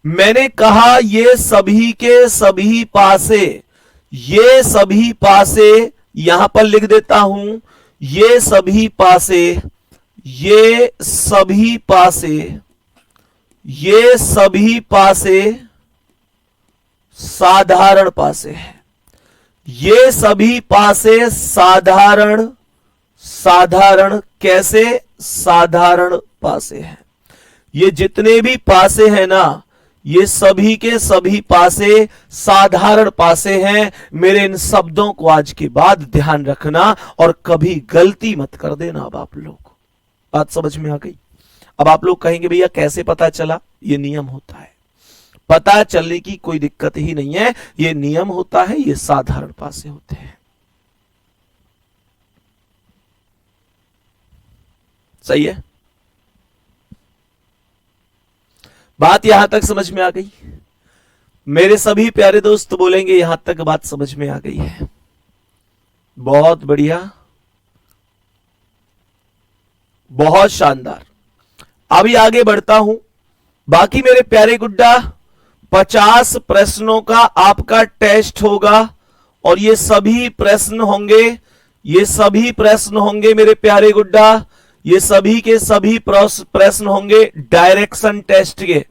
मैंने कहा ये सभी के सभी पासे, ये सभी पासे यहां पर लिख देता हूं, ये सभी पासे, ये सभी पासे, ये सभी पासे साधारण पासे हैं। ये सभी पासे साधारण कैसे? साधारण पासे हैं। ये जितने भी पासे हैं ना, ये सभी के सभी पासे साधारण पासे हैं। मेरे इन शब्दों को आज के बाद ध्यान रखना और कभी गलती मत कर देना। अब आप लोग बात समझ में आ गई? अब आप लोग कहेंगे भैया कैसे पता चला? ये नियम होता है, पता चलने की कोई दिक्कत ही नहीं है, ये नियम होता है, ये साधारण पासे होते हैं। सही है? बात यहां तक समझ में आ गई? मेरे सभी प्यारे दोस्त बोलेंगे यहां तक बात समझ में आ गई है। बहुत बढ़िया, बहुत शानदार। अभी आगे बढ़ता हूं। बाकी मेरे प्यारे गुड्डा 50 प्रश्नों का आपका टेस्ट होगा और ये सभी प्रश्न होंगे, ये सभी प्रश्न होंगे मेरे प्यारे गुड्डा, ये सभी के सभी प्रश्न होंगे डायरेक्शन टेस्ट के।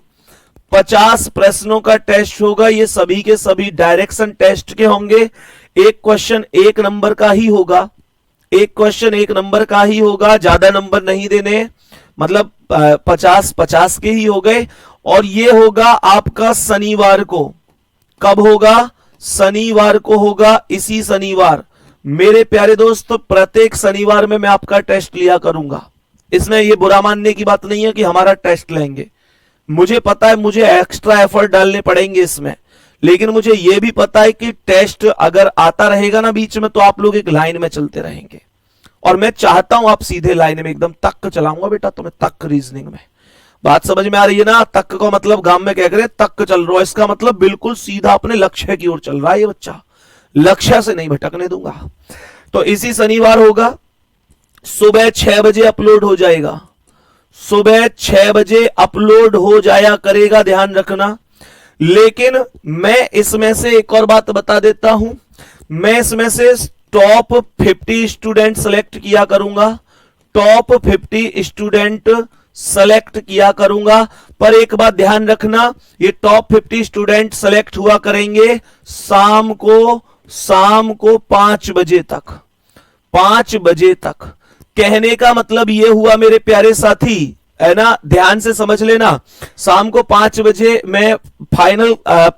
50 प्रश्नों का टेस्ट होगा, ये सभी के सभी डायरेक्शन टेस्ट के होंगे। एक क्वेश्चन 1 नंबर का ही होगा, एक क्वेश्चन 1 नंबर का ही होगा, ज्यादा नंबर नहीं देने, मतलब 50-50 के ही हो गए। और ये होगा आपका शनिवार को। कब होगा? शनिवार को होगा, इसी शनिवार। मेरे प्यारे दोस्त प्रत्येक शनिवार में मैं आपका टेस्ट लिया करूंगा। इसमें ये बुरा मानने की बात नहीं है कि हमारा टेस्ट लेंगे, मुझे पता है मुझे एक्स्ट्रा एफर्ट डालने पड़ेंगे इसमें, लेकिन मुझे यह भी पता है कि टेस्ट अगर आता रहेगा ना बीच में तो आप लोग एक लाइन में चलते रहेंगे। और मैं चाहता हूं आप सीधे लाइन में एकदम तक चलाऊंगा बेटा तुम्हें, तक रीजनिंग में। बात समझ में आ रही है ना? तक का मतलब गांव में क्या करे, तक चल रहा है, इसका मतलब बिल्कुल सीधा अपने लक्ष्य की ओर चल रहा है ये बच्चा, लक्ष्य से नहीं भटकने दूंगा। तो इसी शनिवार होगा, सुबह 6 बजे अपलोड हो जाएगा, सुबह 6 बजे अपलोड हो जाया करेगा, ध्यान रखना। लेकिन मैं इसमें से एक और बात बता देता हूं, मैं इसमें से टॉप 50 स्टूडेंट सेलेक्ट किया करूंगा, टॉप 50 स्टूडेंट सेलेक्ट किया करूंगा। पर एक बात ध्यान रखना, ये टॉप 50 स्टूडेंट सेलेक्ट हुआ करेंगे शाम को 5 बजे तक। 5 बजे तक कहने का मतलब ये हुआ मेरे प्यारे साथी, है ना, ध्यान से समझ लेना। शाम को 5 बजे मैं फाइनल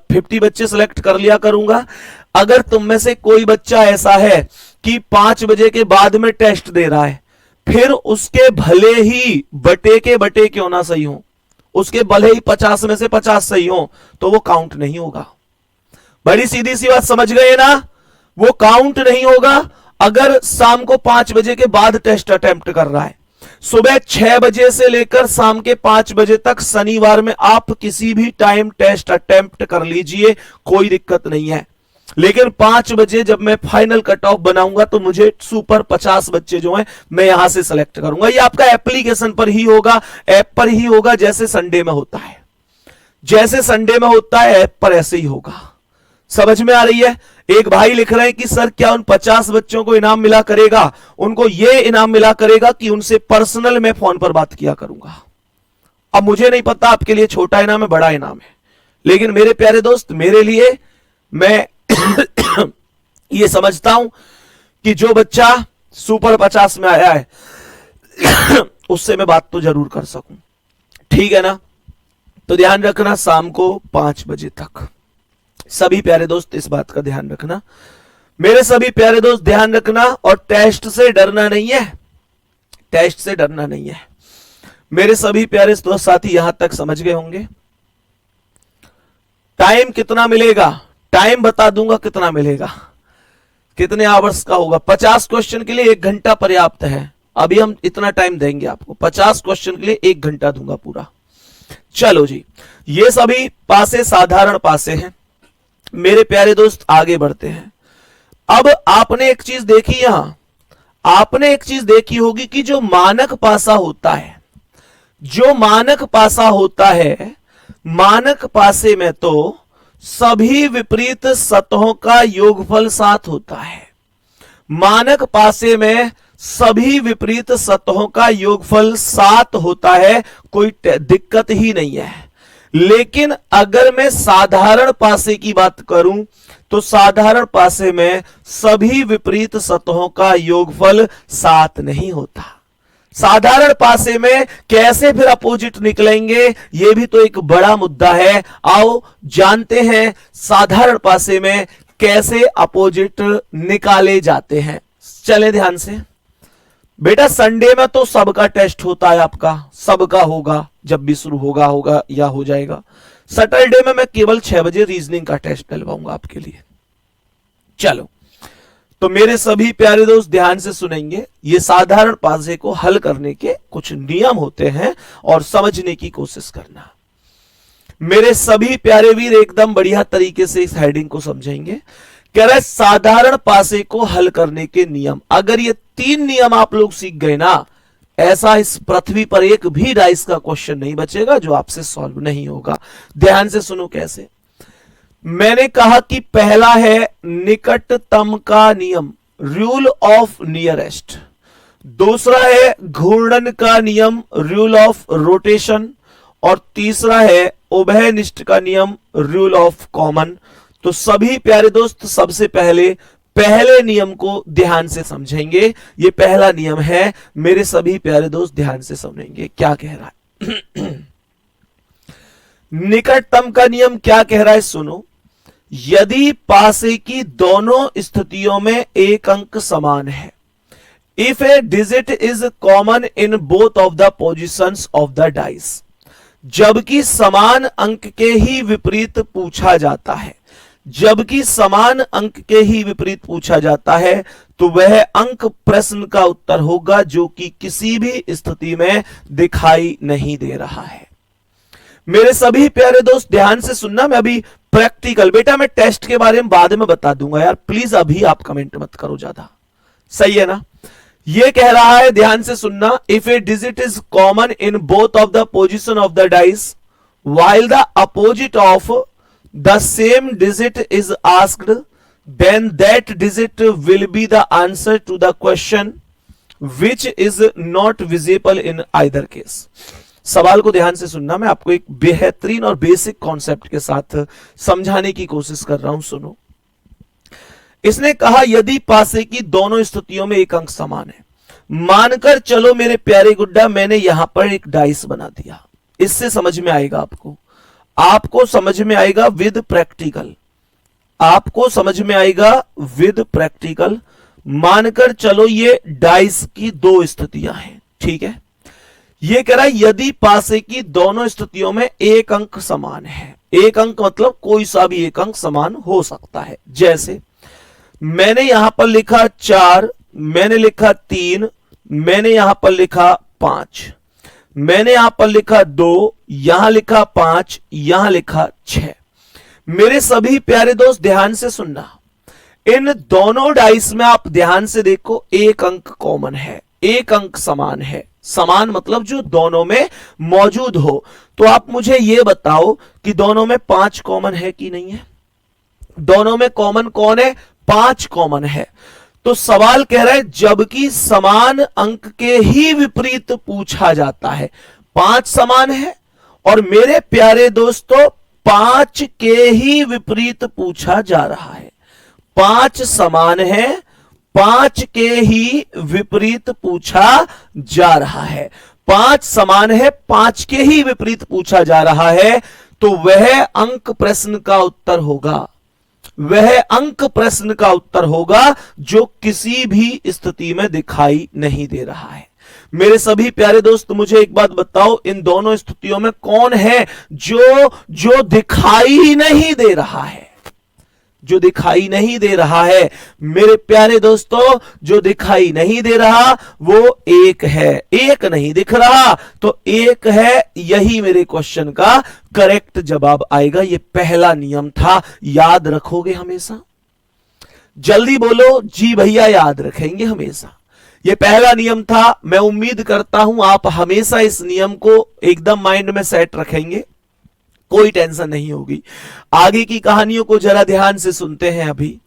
50 बच्चे सिलेक्ट कर लिया करूंगा। अगर तुम में से कोई बच्चा ऐसा है कि 5 बजे के बाद में टेस्ट दे रहा है, फिर उसके भले ही बटे के बटे क्यों ना सही हो, उसके भले ही 50 में से 50 सही हो, तो वो काउंट नहीं होगा। बड़ी सीधी सी बात समझ गए ना, वो काउंट नहीं होगा। अगर शाम को 5 बजे के बाद टेस्ट अटेम्प्ट कर रहा है, सुबह 6 बजे से लेकर शाम के 5 बजे तक शनिवार में आप किसी भी टाइम टेस्ट अटेम्प्ट कर लीजिए, कोई दिक्कत नहीं है। लेकिन 5 बजे जब मैं फाइनल कट ऑफ बनाऊंगा तो मुझे सुपर 50 बच्चे जो हैं मैं यहां से सिलेक्ट करूंगा। ये आपका एप्लीकेशन पर ही होगा, ऐप पर ही होगा, जैसे संडे में होता है। जैसे संडे में होता है ऐप पर ऐसे ही होगा। समझ में आ रही है? एक भाई लिख रहे हैं कि सर क्या उन 50 बच्चों को इनाम मिला करेगा? उनको यह इनाम मिला करेगा कि उनसे पर्सनल में फोन पर बात किया करूंगा। अब मुझे नहीं पता आपके लिए छोटा इनाम है बड़ा इनाम है, लेकिन मेरे प्यारे दोस्त, मेरे लिए मैं ये समझता हूं कि जो बच्चा सुपर 50 में आया है उससे मैं बात तो जरूर कर सकूं। ठीक है ना? तो ध्यान रखना, शाम को 5 बजे तक सभी प्यारे दोस्त इस बात का ध्यान रखना। मेरे सभी प्यारे दोस्त ध्यान रखना, और टेस्ट से डरना नहीं है, टेस्ट से डरना नहीं है। मेरे सभी प्यारे दोस्त साथी यहां तक समझ गए होंगे। टाइम कितना मिलेगा? टाइम बता दूंगा कितना मिलेगा, कितने आवर्स का होगा। 50 क्वेश्चन के लिए 1 घंटा पर्याप्त है। अभी हम इतना टाइम देंगे आपको, 50 क्वेश्चन के लिए 1 घंटा दूंगा पूरा। चलो जी, ये सभी पासे साधारण पासे हैं। मेरे प्यारे दोस्त आगे बढ़ते हैं। अब आपने एक चीज देखी, यहां आपने एक चीज देखी होगी कि जो मानक पासा होता है, जो मानक पासा होता है, मानक पासे में तो सभी विपरीत सतहों का योगफल 7 होता है। मानक पासे में सभी विपरीत सतहों का योगफल 7 होता है, कोई दिक्कत ही नहीं है। लेकिन अगर मैं साधारण पासे की बात करूं तो साधारण पासे में सभी विपरीत सतहों का योगफल 7 नहीं होता। साधारण पासे में कैसे फिर अपोजिट निकलेंगे, यह भी तो एक बड़ा मुद्दा है। आओ जानते हैं साधारण पासे में कैसे अपोजिट निकाले जाते हैं। चलें ध्यान से। बेटा संडे में तो सबका टेस्ट होता है, आपका सबका होगा, जब भी शुरू होगा या हो जाएगा। सैटरडे में मैं केवल 6 बजे रीजनिंग का टेस्ट डलवाऊंगा आपके लिए। चलो, तो मेरे सभी प्यारे दोस्त ध्यान से सुनेंगे। ये साधारण पासे को हल करने के कुछ नियम होते हैं और समझने की कोशिश करना। मेरे सभी प्यारे वीर एकदम बढ़िया तरीके से इस हेडिंग को समझेंगे। कह रहा है साधारण पासे को हल करने के नियम। अगर ये 3 नियम आप लोग सीख गए ना, ऐसा इस पृथ्वी पर एक भी डाइस का क्वेश्चन नहीं बचेगा जो आपसे सॉल्व नहीं होगा। ध्यान से सुनो कैसे। मैंने कहा कि पहला है निकटतम का नियम, रूल ऑफ नियरेस्ट। दूसरा है घूर्णन का नियम, रूल ऑफ रोटेशन। और तीसरा है उभयनिष्ठ का नियम, रूल ऑफ कॉमन। तो सभी प्यारे दोस्त सबसे पहले नियम को ध्यान से समझेंगे। ये पहला नियम है, मेरे सभी प्यारे दोस्त ध्यान से समझेंगे क्या कह रहा है। निकटतम का नियम क्या कह रहा है, सुनो। यदि पासे की दोनों स्थितियों में एक अंक समान है, if A digit is common in both of the positions of the dice, जबकि समान अंक के ही विपरीत पूछा जाता है, जबकि समान अंक के ही विपरीत पूछा जाता है, तो वह अंक प्रश्न का उत्तर होगा जो कि किसी भी स्थिति में दिखाई नहीं दे रहा है। मेरे सभी प्यारे दोस्त ध्यान से सुनना। मैं अभी प्रैक्टिकल, बेटा मैं टेस्ट के बारे में बाद में बता दूंगा यार, प्लीज अभी आप कमेंट मत करो ज्यादा, सही है ना। ये कह रहा है, ध्यान से सुनना, if A digit is common in both of the position of the dice while the opposite of the same digit is asked, then that digit will be the answer to the question which is not visible in either case. सवाल को ध्यान से सुनना, मैं आपको एक बेहतरीन और बेसिक कॉन्सेप्ट के साथ समझाने की कोशिश कर रहा हूं, सुनो। इसने कहा यदि पासे की दोनों स्थितियों में एक अंक समान है, मानकर चलो मेरे प्यारे गुड्डा, मैंने यहां पर एक डाइस बना दिया। इससे समझ में आएगा आपको समझ में आएगा विद प्रैक्टिकल, आपको समझ में आएगा विद प्रैक्टिकल। मानकर चलो ये डाइस की दो स्थितियां हैं, ठीक है। ये कह रहा है यदि पासे की दोनों स्थितियों में एक अंक समान है, एक अंक मतलब कोई सा भी एक अंक समान हो सकता है। जैसे मैंने यहां पर लिखा 4, मैंने लिखा 3, मैंने यहां पर लिखा 5, मैंने यहां पर लिखा 2, यहां लिखा 5, यहां लिखा 6। मेरे सभी प्यारे दोस्त ध्यान से सुनना, इन दोनों डाइस में आप ध्यान से देखो एक अंक कॉमन है, एक अंक समान है। समान मतलब जो दोनों में मौजूद हो। तो आप मुझे यह बताओ कि दोनों में 5 कॉमन है कि नहीं है? दोनों में कॉमन कौन है? 5 कॉमन है। तो सवाल कह रहा है जबकि समान अंक के ही विपरीत पूछा जाता है। 5 समान है और मेरे प्यारे दोस्तों 5 के ही विपरीत पूछा जा रहा है। 5 समान है, 5 के ही विपरीत पूछा जा रहा है। 5 समान है, 5 के ही विपरीत पूछा जा रहा है। तो वह अंक प्रश्न का उत्तर होगा, वह अंक प्रश्न का उत्तर होगा जो किसी भी स्थिति में दिखाई नहीं दे रहा है। मेरे सभी प्यारे दोस्त मुझे एक बात बताओ, इन दोनों स्थितियों में कौन है जो दिखाई नहीं दे रहा है? जो दिखाई नहीं दे रहा है मेरे प्यारे दोस्तों, जो दिखाई नहीं दे रहा वो एक है। एक नहीं दिख रहा तो एक है, यही मेरे क्वेश्चन का करेक्ट जवाब आएगा। ये पहला नियम था, याद रखोगे हमेशा? जल्दी बोलो जी भैया, याद रखेंगे हमेशा। ये पहला नियम था। मैं उम्मीद करता हूं आप हमेशा इस नियम को एकदम माइंड में सेट रखेंगे, कोई टेंशन नहीं होगी। आगे की कहानियों को जरा ध्यान से सुनते हैं। अभी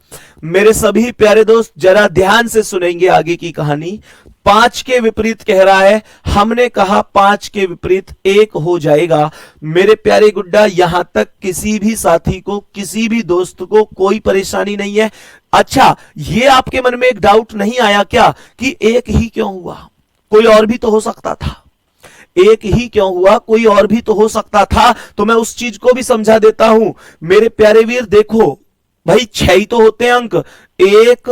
मेरे सभी प्यारे दोस्त जरा ध्यान से सुनेंगे आगे की कहानी। 5 के विपरीत कह रहा है, हमने कहा 5 के विपरीत 1 हो जाएगा। मेरे प्यारे गुड्डा यहां तक किसी भी साथी को, किसी भी दोस्त को कोई परेशानी नहीं है। अच्छा, ये आपके मन में एक डाउट नहीं आया क्या कि 1 ही क्यों हुआ? कोई और भी तो हो सकता था। 1 ही क्यों हुआ? कोई और भी तो हो सकता था। तो मैं उस चीज को भी समझा देता हूं। मेरे प्यारे वीर देखो भाई, 6 ही तो होते हैं अंक। 1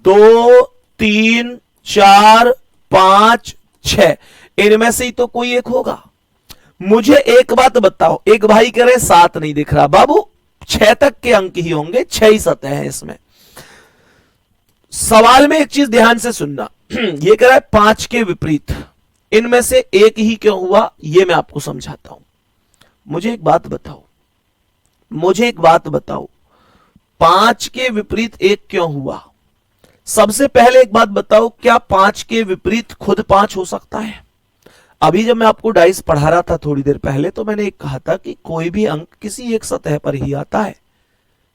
2 3 4 5 6, इनमें से ही तो कोई एक होगा। मुझे एक बात बताओ, एक भाई कह रहे 7 नहीं दिख रहा। बाबू 6 तक के अंक ही होंगे, 6 ही सतह है इसमें। सवाल में एक चीज ध्यान से सुनना, ये कह रहा है 5 के विपरीत इनमें से 1 ही क्यों हुआ, ये मैं आपको समझाता हूं। मुझे एक बात बताओ, मुझे एक बात बताओ, 5 के विपरीत 1 क्यों हुआ? सबसे पहले एक बात बताओ, क्या 5 के विपरीत खुद 5 हो सकता है? अभी जब मैं आपको डाइस पढ़ा रहा था थोड़ी देर पहले, तो मैंने एक कहा था कि कोई भी अंक किसी एक सतह पर ही आता है,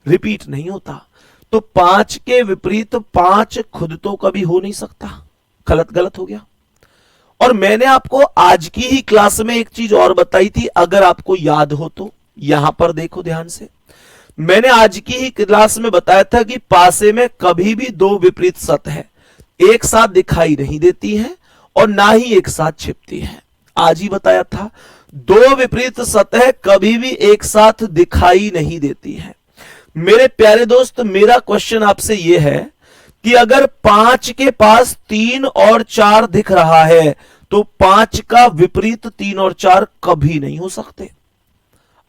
रिपीट नहीं होता। तो 5 के विपरीत 5 खुद तो कभी हो नहीं सकता। गलत हो गया। और मैंने आपको आज की ही क्लास में एक चीज और बताई थी, अगर आपको याद हो तो यहां पर देखो ध्यान से। मैंने आज की ही क्लास में बताया था कि पासे में कभी भी 2 विपरीत सतह एक साथ दिखाई नहीं देती हैं और ना ही एक साथ छिपती हैं। आज ही बताया था, 2 विपरीत सतह कभी भी एक साथ दिखाई नहीं देती हैं। मेरे प्यारे दोस्त, मेरा क्वेश्चन आपसे यह है कि अगर 5 के पास 3 और 4 दिख रहा है तो 5 का विपरीत 3 और 4 कभी नहीं हो सकते।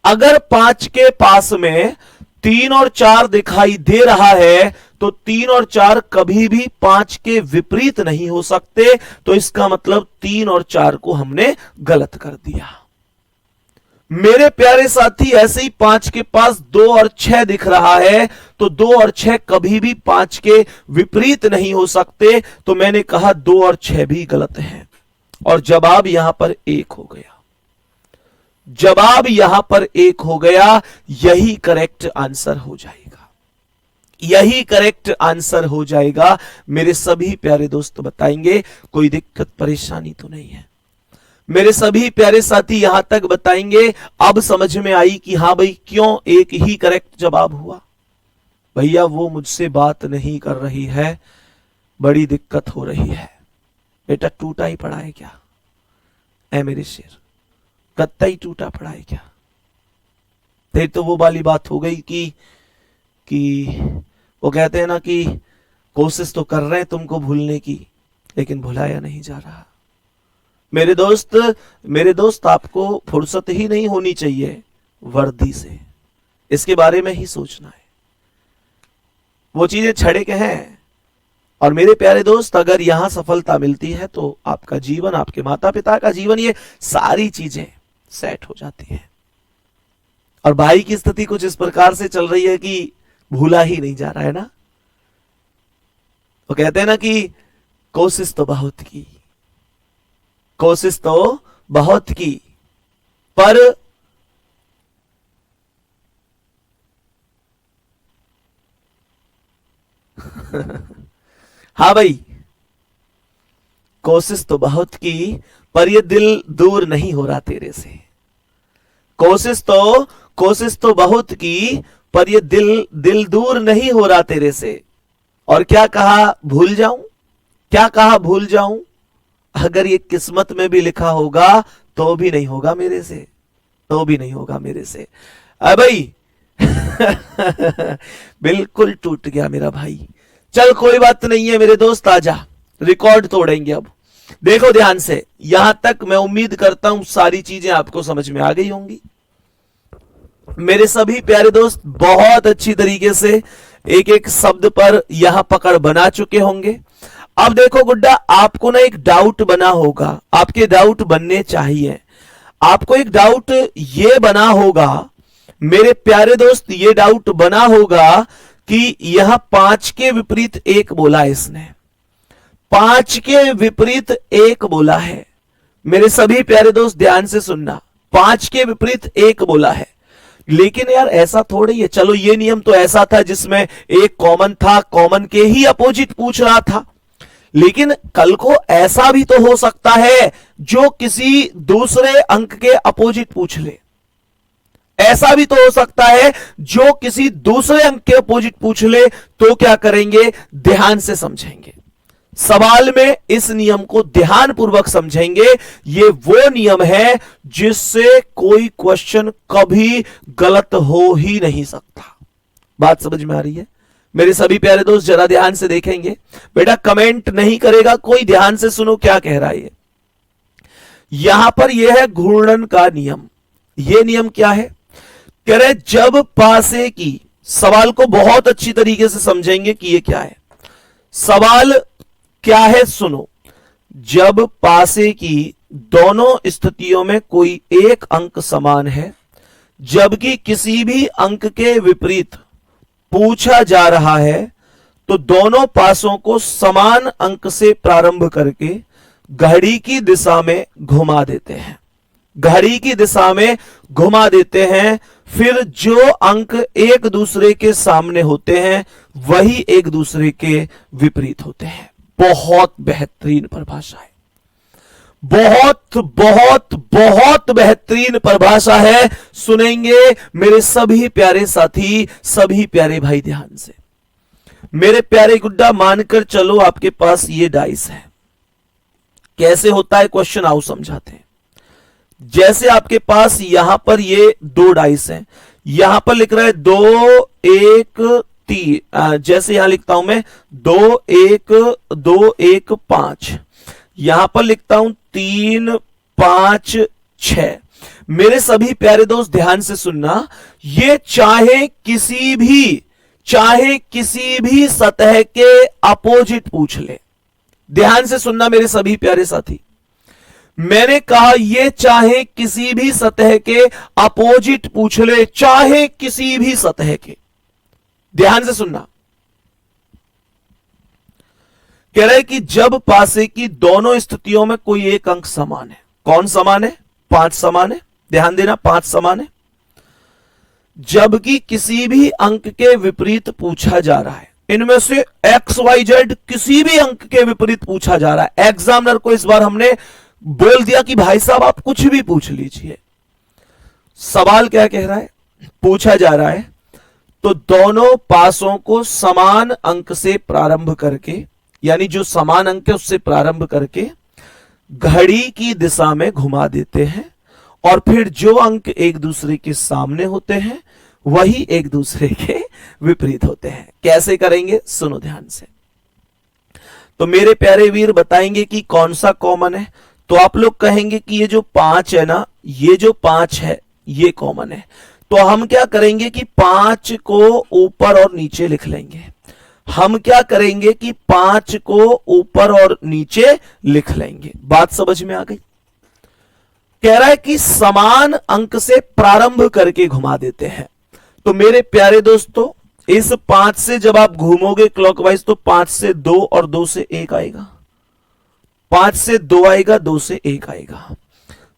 अगर 5 के पास में 3 और 4 दिखाई दे रहा है तो 3 और 4 कभी भी 5 के विपरीत नहीं हो सकते। तो इसका मतलब 3 और 4 को हमने गलत कर दिया। मेरे प्यारे साथी, ऐसे ही 5 के पास 2 और 6 दिख रहा है तो 2 और 6 कभी भी 5 के विपरीत नहीं हो सकते। तो मैंने कहा 2 और 6 भी गलत हैं और जवाब यहां पर 1 हो गया। जवाब यहां पर 1 हो गया। यही करेक्ट आंसर हो जाएगा, यही करेक्ट आंसर हो जाएगा। मेरे सभी प्यारे दोस्त बताएंगे कोई दिक्कत परेशानी तो नहीं है। मेरे सभी प्यारे साथी यहां तक बताएंगे अब समझ में आई कि हां भाई क्यों 1 ही करेक्ट जवाब हुआ। भैया वो मुझसे बात नहीं कर रही है, बड़ी दिक्कत हो रही है। बेटा टूटा ही पड़ा है क्या? ऐ मेरे शेर, कत्ता ही टूटा पड़ा है क्या? फिर तो वो वाली बात हो गई कि वो कहते हैं ना कि कोशिश तो कर रहे हैं तुमको भूलने की, लेकिन भुलाया नहीं जा रहा। मेरे दोस्त आपको फुर्सत ही नहीं होनी चाहिए वर्दी से, इसके बारे में ही सोचना है। वो चीजें छड़े के हैं। और मेरे प्यारे दोस्त, अगर यहां सफलता मिलती है तो आपका जीवन, आपके माता पिता का जीवन, ये सारी चीजें सेट हो जाती हैं। और भाई की स्थिति कुछ इस प्रकार से चल रही है कि भूला ही नहीं जा रहा है ना। वो कहते हैं ना कि कोशिश तो बहुत की, कोशिश तो बहुत की, पर हाँ भाई, कोशिश तो बहुत की पर ये दिल दूर नहीं हो रहा तेरे से। कोशिश तो बहुत की पर ये दिल दूर नहीं हो रहा तेरे से। और क्या कहा भूल जाऊं, क्या कहा भूल जाऊं, अगर ये किस्मत में भी लिखा होगा तो भी नहीं होगा मेरे से, तो भी नहीं होगा मेरे से। भाई बिल्कुल टूट गया मेरा भाई। चल कोई बात नहीं है मेरे दोस्त, आजा, रिकॉर्ड तोड़ेंगे अब। देखो ध्यान से, यहां तक मैं उम्मीद करता हूं सारी चीजें आपको समझ में आ गई होंगी। मेरे सभी प्यारे दोस्त बहुत अच्छी तरीके से एक एक शब्द पर यहां पकड़ बना चुके होंगे। अब देखो गुड्डा, आपको ना एक डाउट बना होगा, आपके डाउट बनने चाहिए। आपको एक डाउट ये बना होगा मेरे प्यारे दोस्त, ये डाउट बना होगा कि यहां 5 के विपरीत 1 बोला है इसने, 5 के विपरीत 1 बोला है। मेरे सभी प्यारे दोस्त ध्यान से सुनना, 5 के विपरीत 1 बोला है। लेकिन यार ऐसा थोड़ी है, चलो ये नियम तो ऐसा था जिसमें एक कॉमन था, कॉमन के ही अपोजिट पूछ रहा था। लेकिन कल को ऐसा भी तो हो सकता है जो किसी दूसरे अंक के अपोजिट पूछ ले, ऐसा भी तो हो सकता है जो किसी दूसरे अंक के अपोजिट पूछ ले। तो क्या करेंगे, ध्यान से समझेंगे सवाल में, इस नियम को ध्यान पूर्वक समझेंगे। ये वो नियम है जिससे कोई क्वेश्चन कभी गलत हो ही नहीं सकता। बात समझ में आ रही है मेरे सभी प्यारे दोस्त? जरा ध्यान से देखेंगे। बेटा कमेंट नहीं करेगा कोई, ध्यान से सुनो क्या कह रहा है। यहां पर यह है घूर्णन का नियम। यह नियम क्या है, कह रहे जब पासे की, सवाल को बहुत अच्छी तरीके से समझेंगे कि यह क्या है। सवाल क्या है सुनो, जब पासे की दोनों स्थितियों में कोई एक अंक समान है, जबकि किसी भी अंक के विपरीत पूछा जा रहा है, तो दोनों पासों को समान अंक से प्रारंभ करके घड़ी की दिशा में घुमा देते हैं, घड़ी की दिशा में घुमा देते हैं। फिर जो अंक एक दूसरे के सामने होते हैं वही एक दूसरे के विपरीत होते हैं। बहुत बेहतरीन परिभाषा है, बहुत बहुत बहुत बेहतरीन परिभाषा है। सुनेंगे मेरे सभी प्यारे साथी, सभी प्यारे भाई ध्यान से। मेरे प्यारे गुड्डा मानकर चलो आपके पास ये डाइस है। कैसे होता है क्वेश्चन, आओ समझाते हैं। जैसे आपके पास यहां पर ये 2 डाइस हैं, यहां पर लिख रहा है 2 1 3, जैसे यहां लिखता हूं मैं 2 1 2 1 5, यहां पर लिखता हूं 3 5 6। मेरे सभी प्यारे दोस्त ध्यान से सुनना, ये चाहे किसी भी सतह के अपोजिट पूछ ले। ध्यान से सुनना मेरे सभी प्यारे साथी, मैंने कहा ये चाहे किसी भी सतह के अपोजिट पूछ ले, चाहे किसी भी सतह के। ध्यान से सुनना, कह रहे कि जब पासे की दोनों स्थितियों में कोई एक अंक समान है। कौन समान है? 5 समान है। ध्यान देना, 5 समान है। जबकि किसी भी अंक के विपरीत पूछा जा रहा है, इनमें से XYZ किसी भी अंक के विपरीत पूछा जा रहा है। एग्जामिनर को इस बार हमने बोल दिया कि भाई साहब आप कुछ भी पूछ लीजिए। सवाल क्या कह रहा है, पूछा जा रहा है तो दोनों पासों को समान अंक से प्रारंभ करके, यानी जो समान अंक है उससे प्रारंभ करके घड़ी की दिशा में घुमा देते हैं और फिर जो अंक एक दूसरे के सामने होते हैं वही एक दूसरे के विपरीत होते हैं। कैसे करेंगे सुनो ध्यान से। तो मेरे प्यारे वीर बताएंगे कि कौन सा कॉमन है। तो आप लोग कहेंगे कि ये जो 5 है ना, ये जो 5 है ये कॉमन है। तो हम क्या करेंगे कि 5 को ऊपर और नीचे लिख लेंगे। हम क्या करेंगे कि 5 को ऊपर और नीचे लिख लेंगे। बात समझ में आ गई। कह रहा है कि समान अंक से प्रारंभ करके घुमा देते हैं। तो मेरे प्यारे दोस्तों इस 5 से जब आप घूमोगे क्लॉकवाइज तो 5 से 2 और 2 से 1 आएगा, 5 से 2 आएगा, 2 से 1 आएगा।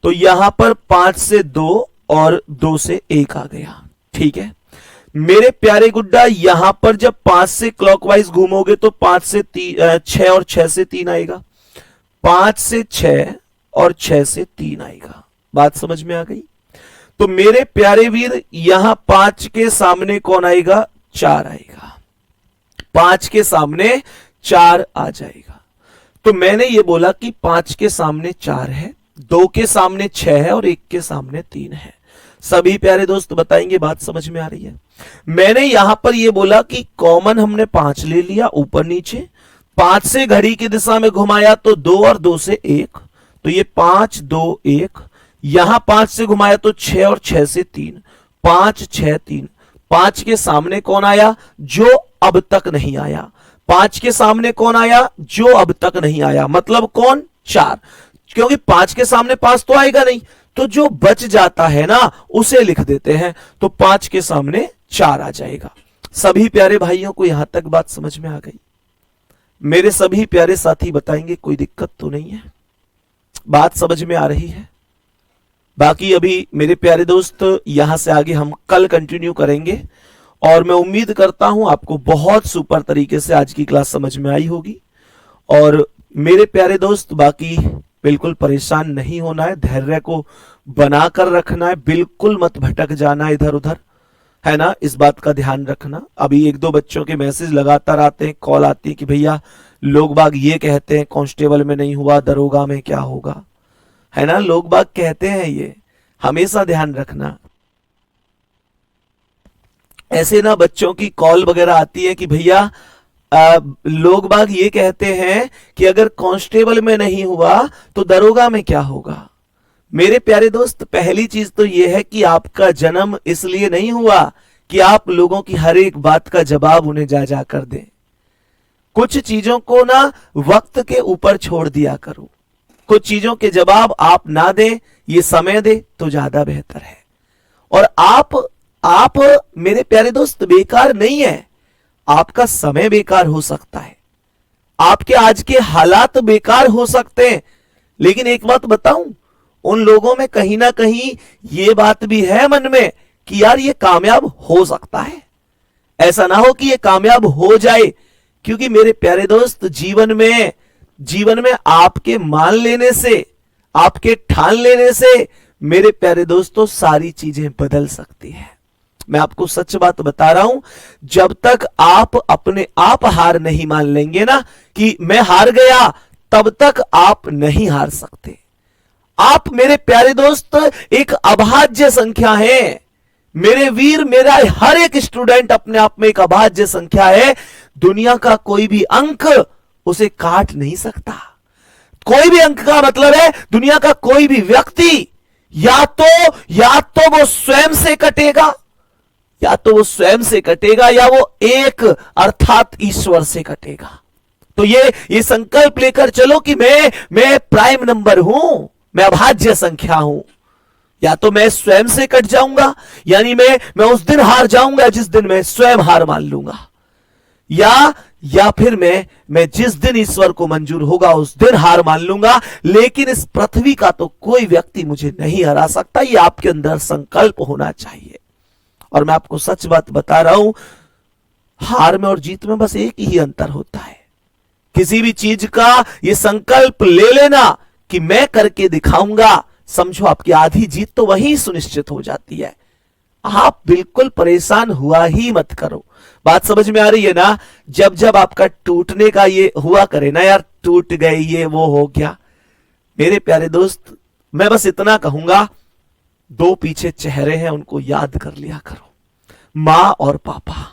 तो यहां पर 5 से 2 और 2 से 1 आ गया। ठीक है मेरे प्यारे गुड्डा, यहां पर जब 5 से क्लॉकवाइज घूमोगे तो 5 से 6 और 6 से 3 आएगा, 5 से 6 और 6 से 3 आएगा। बात समझ में आ गई। तो मेरे प्यारे वीर यहां 5 के सामने कौन आएगा, 4 आएगा। 5 के सामने 4 आ जाएगा। तो मैंने ये बोला कि 5 के सामने 4 है, 2 के सामने 6 है और 1 के सामने 3 है। सभी प्यारे दोस्त बताएंगे बात समझ में आ रही है। मैंने यहां पर यह बोला कि कॉमन हमने 5 ले लिया ऊपर नीचे, 5 से घड़ी की दिशा में घुमाया तो 2 और 2 से 1, तो ये 5 2 1। यहां 5 से घुमाया तो 6 और 6 से 3, 5 6 3। 5 के सामने कौन आया, जो अब तक नहीं आया। 5 के सामने कौन आया, जो अब तक नहीं आया, मतलब कौन, 4। क्योंकि 5 के सामने 5 तो आएगा नहीं, तो जो बच जाता है ना उसे लिख देते हैं। तो 5 के सामने 4 आ जाएगा। सभी प्यारे भाइयों को यहां तक बात समझ में आ गई। मेरे सभी प्यारे साथी बताएंगे कोई दिक्कत तो नहीं है, बात समझ में आ रही है। बाकी अभी मेरे प्यारे दोस्त यहां से आगे हम कल कंटिन्यू करेंगे और मैं उम्मीद करता हूं आपको बहुत सुपर तरीके से आज की क्लास समझ में आई होगी। और मेरे प्यारे दोस्त बाकी बिल्कुल परेशान नहीं होना है, धैर्य को बनाकर रखना है, बिल्कुल मत भटक जाना इधर उधर, है ना, इस बात का ध्यान रखना। अभी 1-2 बच्चों के मैसेज लगातार आते हैं, कॉल आती है कि भैया लोग बाग ये कहते हैं कांस्टेबल में नहीं हुआ, दरोगा में क्या होगा, है ना, लोग बाग कहते हैं, ये हमेशा ध्यान रखना। ऐसे ना बच्चों की कॉल वगैरह आती है कि भैया लोग बाग ये कहते हैं कि अगर कांस्टेबल में नहीं हुआ तो दरोगा में क्या होगा। मेरे प्यारे दोस्त पहली चीज तो यह है कि आपका जन्म इसलिए नहीं हुआ कि आप लोगों की हर एक बात का जवाब उन्हें जा जा कर दें। कुछ चीजों को ना वक्त के ऊपर छोड़ दिया करो, कुछ चीजों के जवाब आप ना दें, ये समय दे तो ज्यादा बेहतर है। और आप मेरे प्यारे दोस्त बेकार नहीं है, आपका समय बेकार हो सकता है, आपके आज के हालात बेकार हो सकते हैं, लेकिन एक बात बताऊं, उन लोगों में कहीं ना कहीं ये बात भी है मन में कि यार ये कामयाब हो सकता है। ऐसा ना हो कि ये कामयाब हो जाए, क्योंकि मेरे प्यारे दोस्त जीवन में आपके मान लेने से, आपके ठान लेने से मेरे प्यारे दोस्तों सारी चीजें बदल सकती हैं। मैं आपको सच बात बता रहा हूं, जब तक आप अपने आप हार नहीं मान लेंगे ना कि मैं हार गया, तब तक आप नहीं हार सकते। आप मेरे प्यारे दोस्त एक अभाज्य संख्या है। मेरे वीर, मेरा हर एक स्टूडेंट अपने आप में एक अभाज्य संख्या है। दुनिया का कोई भी अंक उसे काट नहीं सकता। कोई भी अंक का मतलब है दुनिया का कोई भी व्यक्ति या तो वो स्वयं से कटेगा, या तो वो स्वयं से कटेगा, या वो एक अर्थात ईश्वर से कटेगा। तो ये संकल्प लेकर चलो कि मैं प्राइम नंबर हूं, मैं अभाज्य संख्या हूं। या तो मैं स्वयं से कट जाऊंगा, यानी मैं उस दिन हार जाऊंगा जिस दिन मैं स्वयं हार मान लूंगा, या फिर मैं जिस दिन ईश्वर को मंजूर होगा उस दिन हार मान लूंगा। लेकिन इस पृथ्वी का तो कोई व्यक्ति मुझे नहीं हरा सकता। ये आपके अंदर संकल्प होना चाहिए। और मैं आपको सच बात बता रहा हूं, हार में और जीत में बस एक ही अंतर होता है। किसी भी चीज का ये संकल्प ले लेना कि मैं करके दिखाऊंगा, समझो आपकी आधी जीत तो वहीं सुनिश्चित हो जाती है। आप बिल्कुल परेशान हुआ ही मत करो। बात समझ में आ रही है ना। जब आपका टूटने का ये हुआ करे ना, यार टूट गए, ये वो हो गया, मेरे प्यारे दोस्त, मैं बस इतना कहूंगा, दो पीछे चेहरे हैं, उनको याद कर लिया करो, मां और पापा।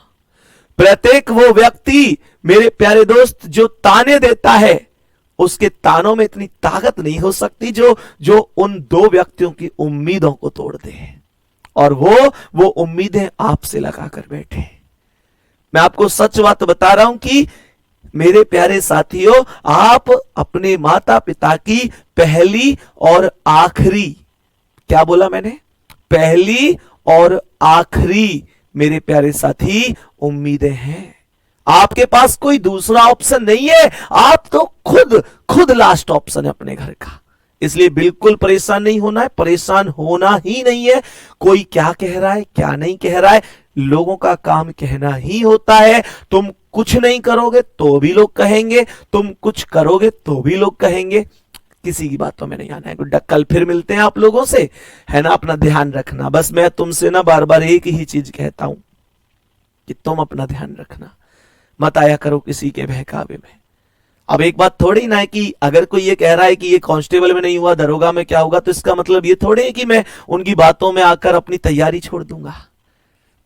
प्रत्येक वो व्यक्ति मेरे प्यारे दोस्त जो ताने देता है, उसके तानों में इतनी ताकत नहीं हो सकती जो उन दो व्यक्तियों की उम्मीदों को तोड़ दे, और वो उम्मीदें आपसे लगाकर बैठे। मैं आपको सच बात बता रहा हूं कि मेरे प्यारे साथियों, आप अपने माता पिता की पहली और आखिरी, क्या बोला मैंने, पहली और आखिरी मेरे प्यारे साथी उम्मीदें हैं। आपके पास कोई दूसरा ऑप्शन नहीं है, आप तो खुद लास्ट ऑप्शन है अपने घर का। इसलिए बिल्कुल परेशान नहीं होना है, परेशान होना ही नहीं है। कोई क्या कह रहा है, क्या नहीं कह रहा है, लोगों का काम कहना ही होता है। तुम कुछ नहीं करोगे तो भी लोग कहेंगे, तुम कुछ करोगे तो भी लोग कहेंगे। किसी की बातों में नहीं आना है। गुड्डा, कल फिर मिलते हैं आप लोगों से, है ना। अपना ध्यान रखना। बस मैं तुमसे ना बार बार एक ही चीज कहता हूं कि तुम अपना ध्यान रखना, मत आया करो किसी के बहकावे में। अब एक बात थोड़ी ना है कि अगर कोई ये कह रहा है कि ये कांस्टेबल में नहीं हुआ, दरोगा में क्या होगा, तो इसका मतलब ये थोड़ी है कि मैं उनकी बातों में आकर अपनी तैयारी छोड़ दूंगा।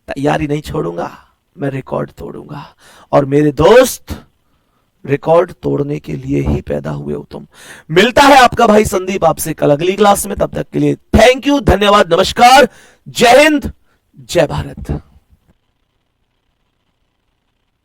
तैयारी नहीं छोड़ूंगा, मैं रिकॉर्ड तोड़ूंगा। और मेरे दोस्त, रिकॉर्ड तोड़ने के लिए ही पैदा हुए हो तुम। मिलता है आपका भाई संदीप आपसे कल अगली क्लास में। तब तक के लिए थैंक यू, धन्यवाद, नमस्कार, जय हिंद, जय भारत।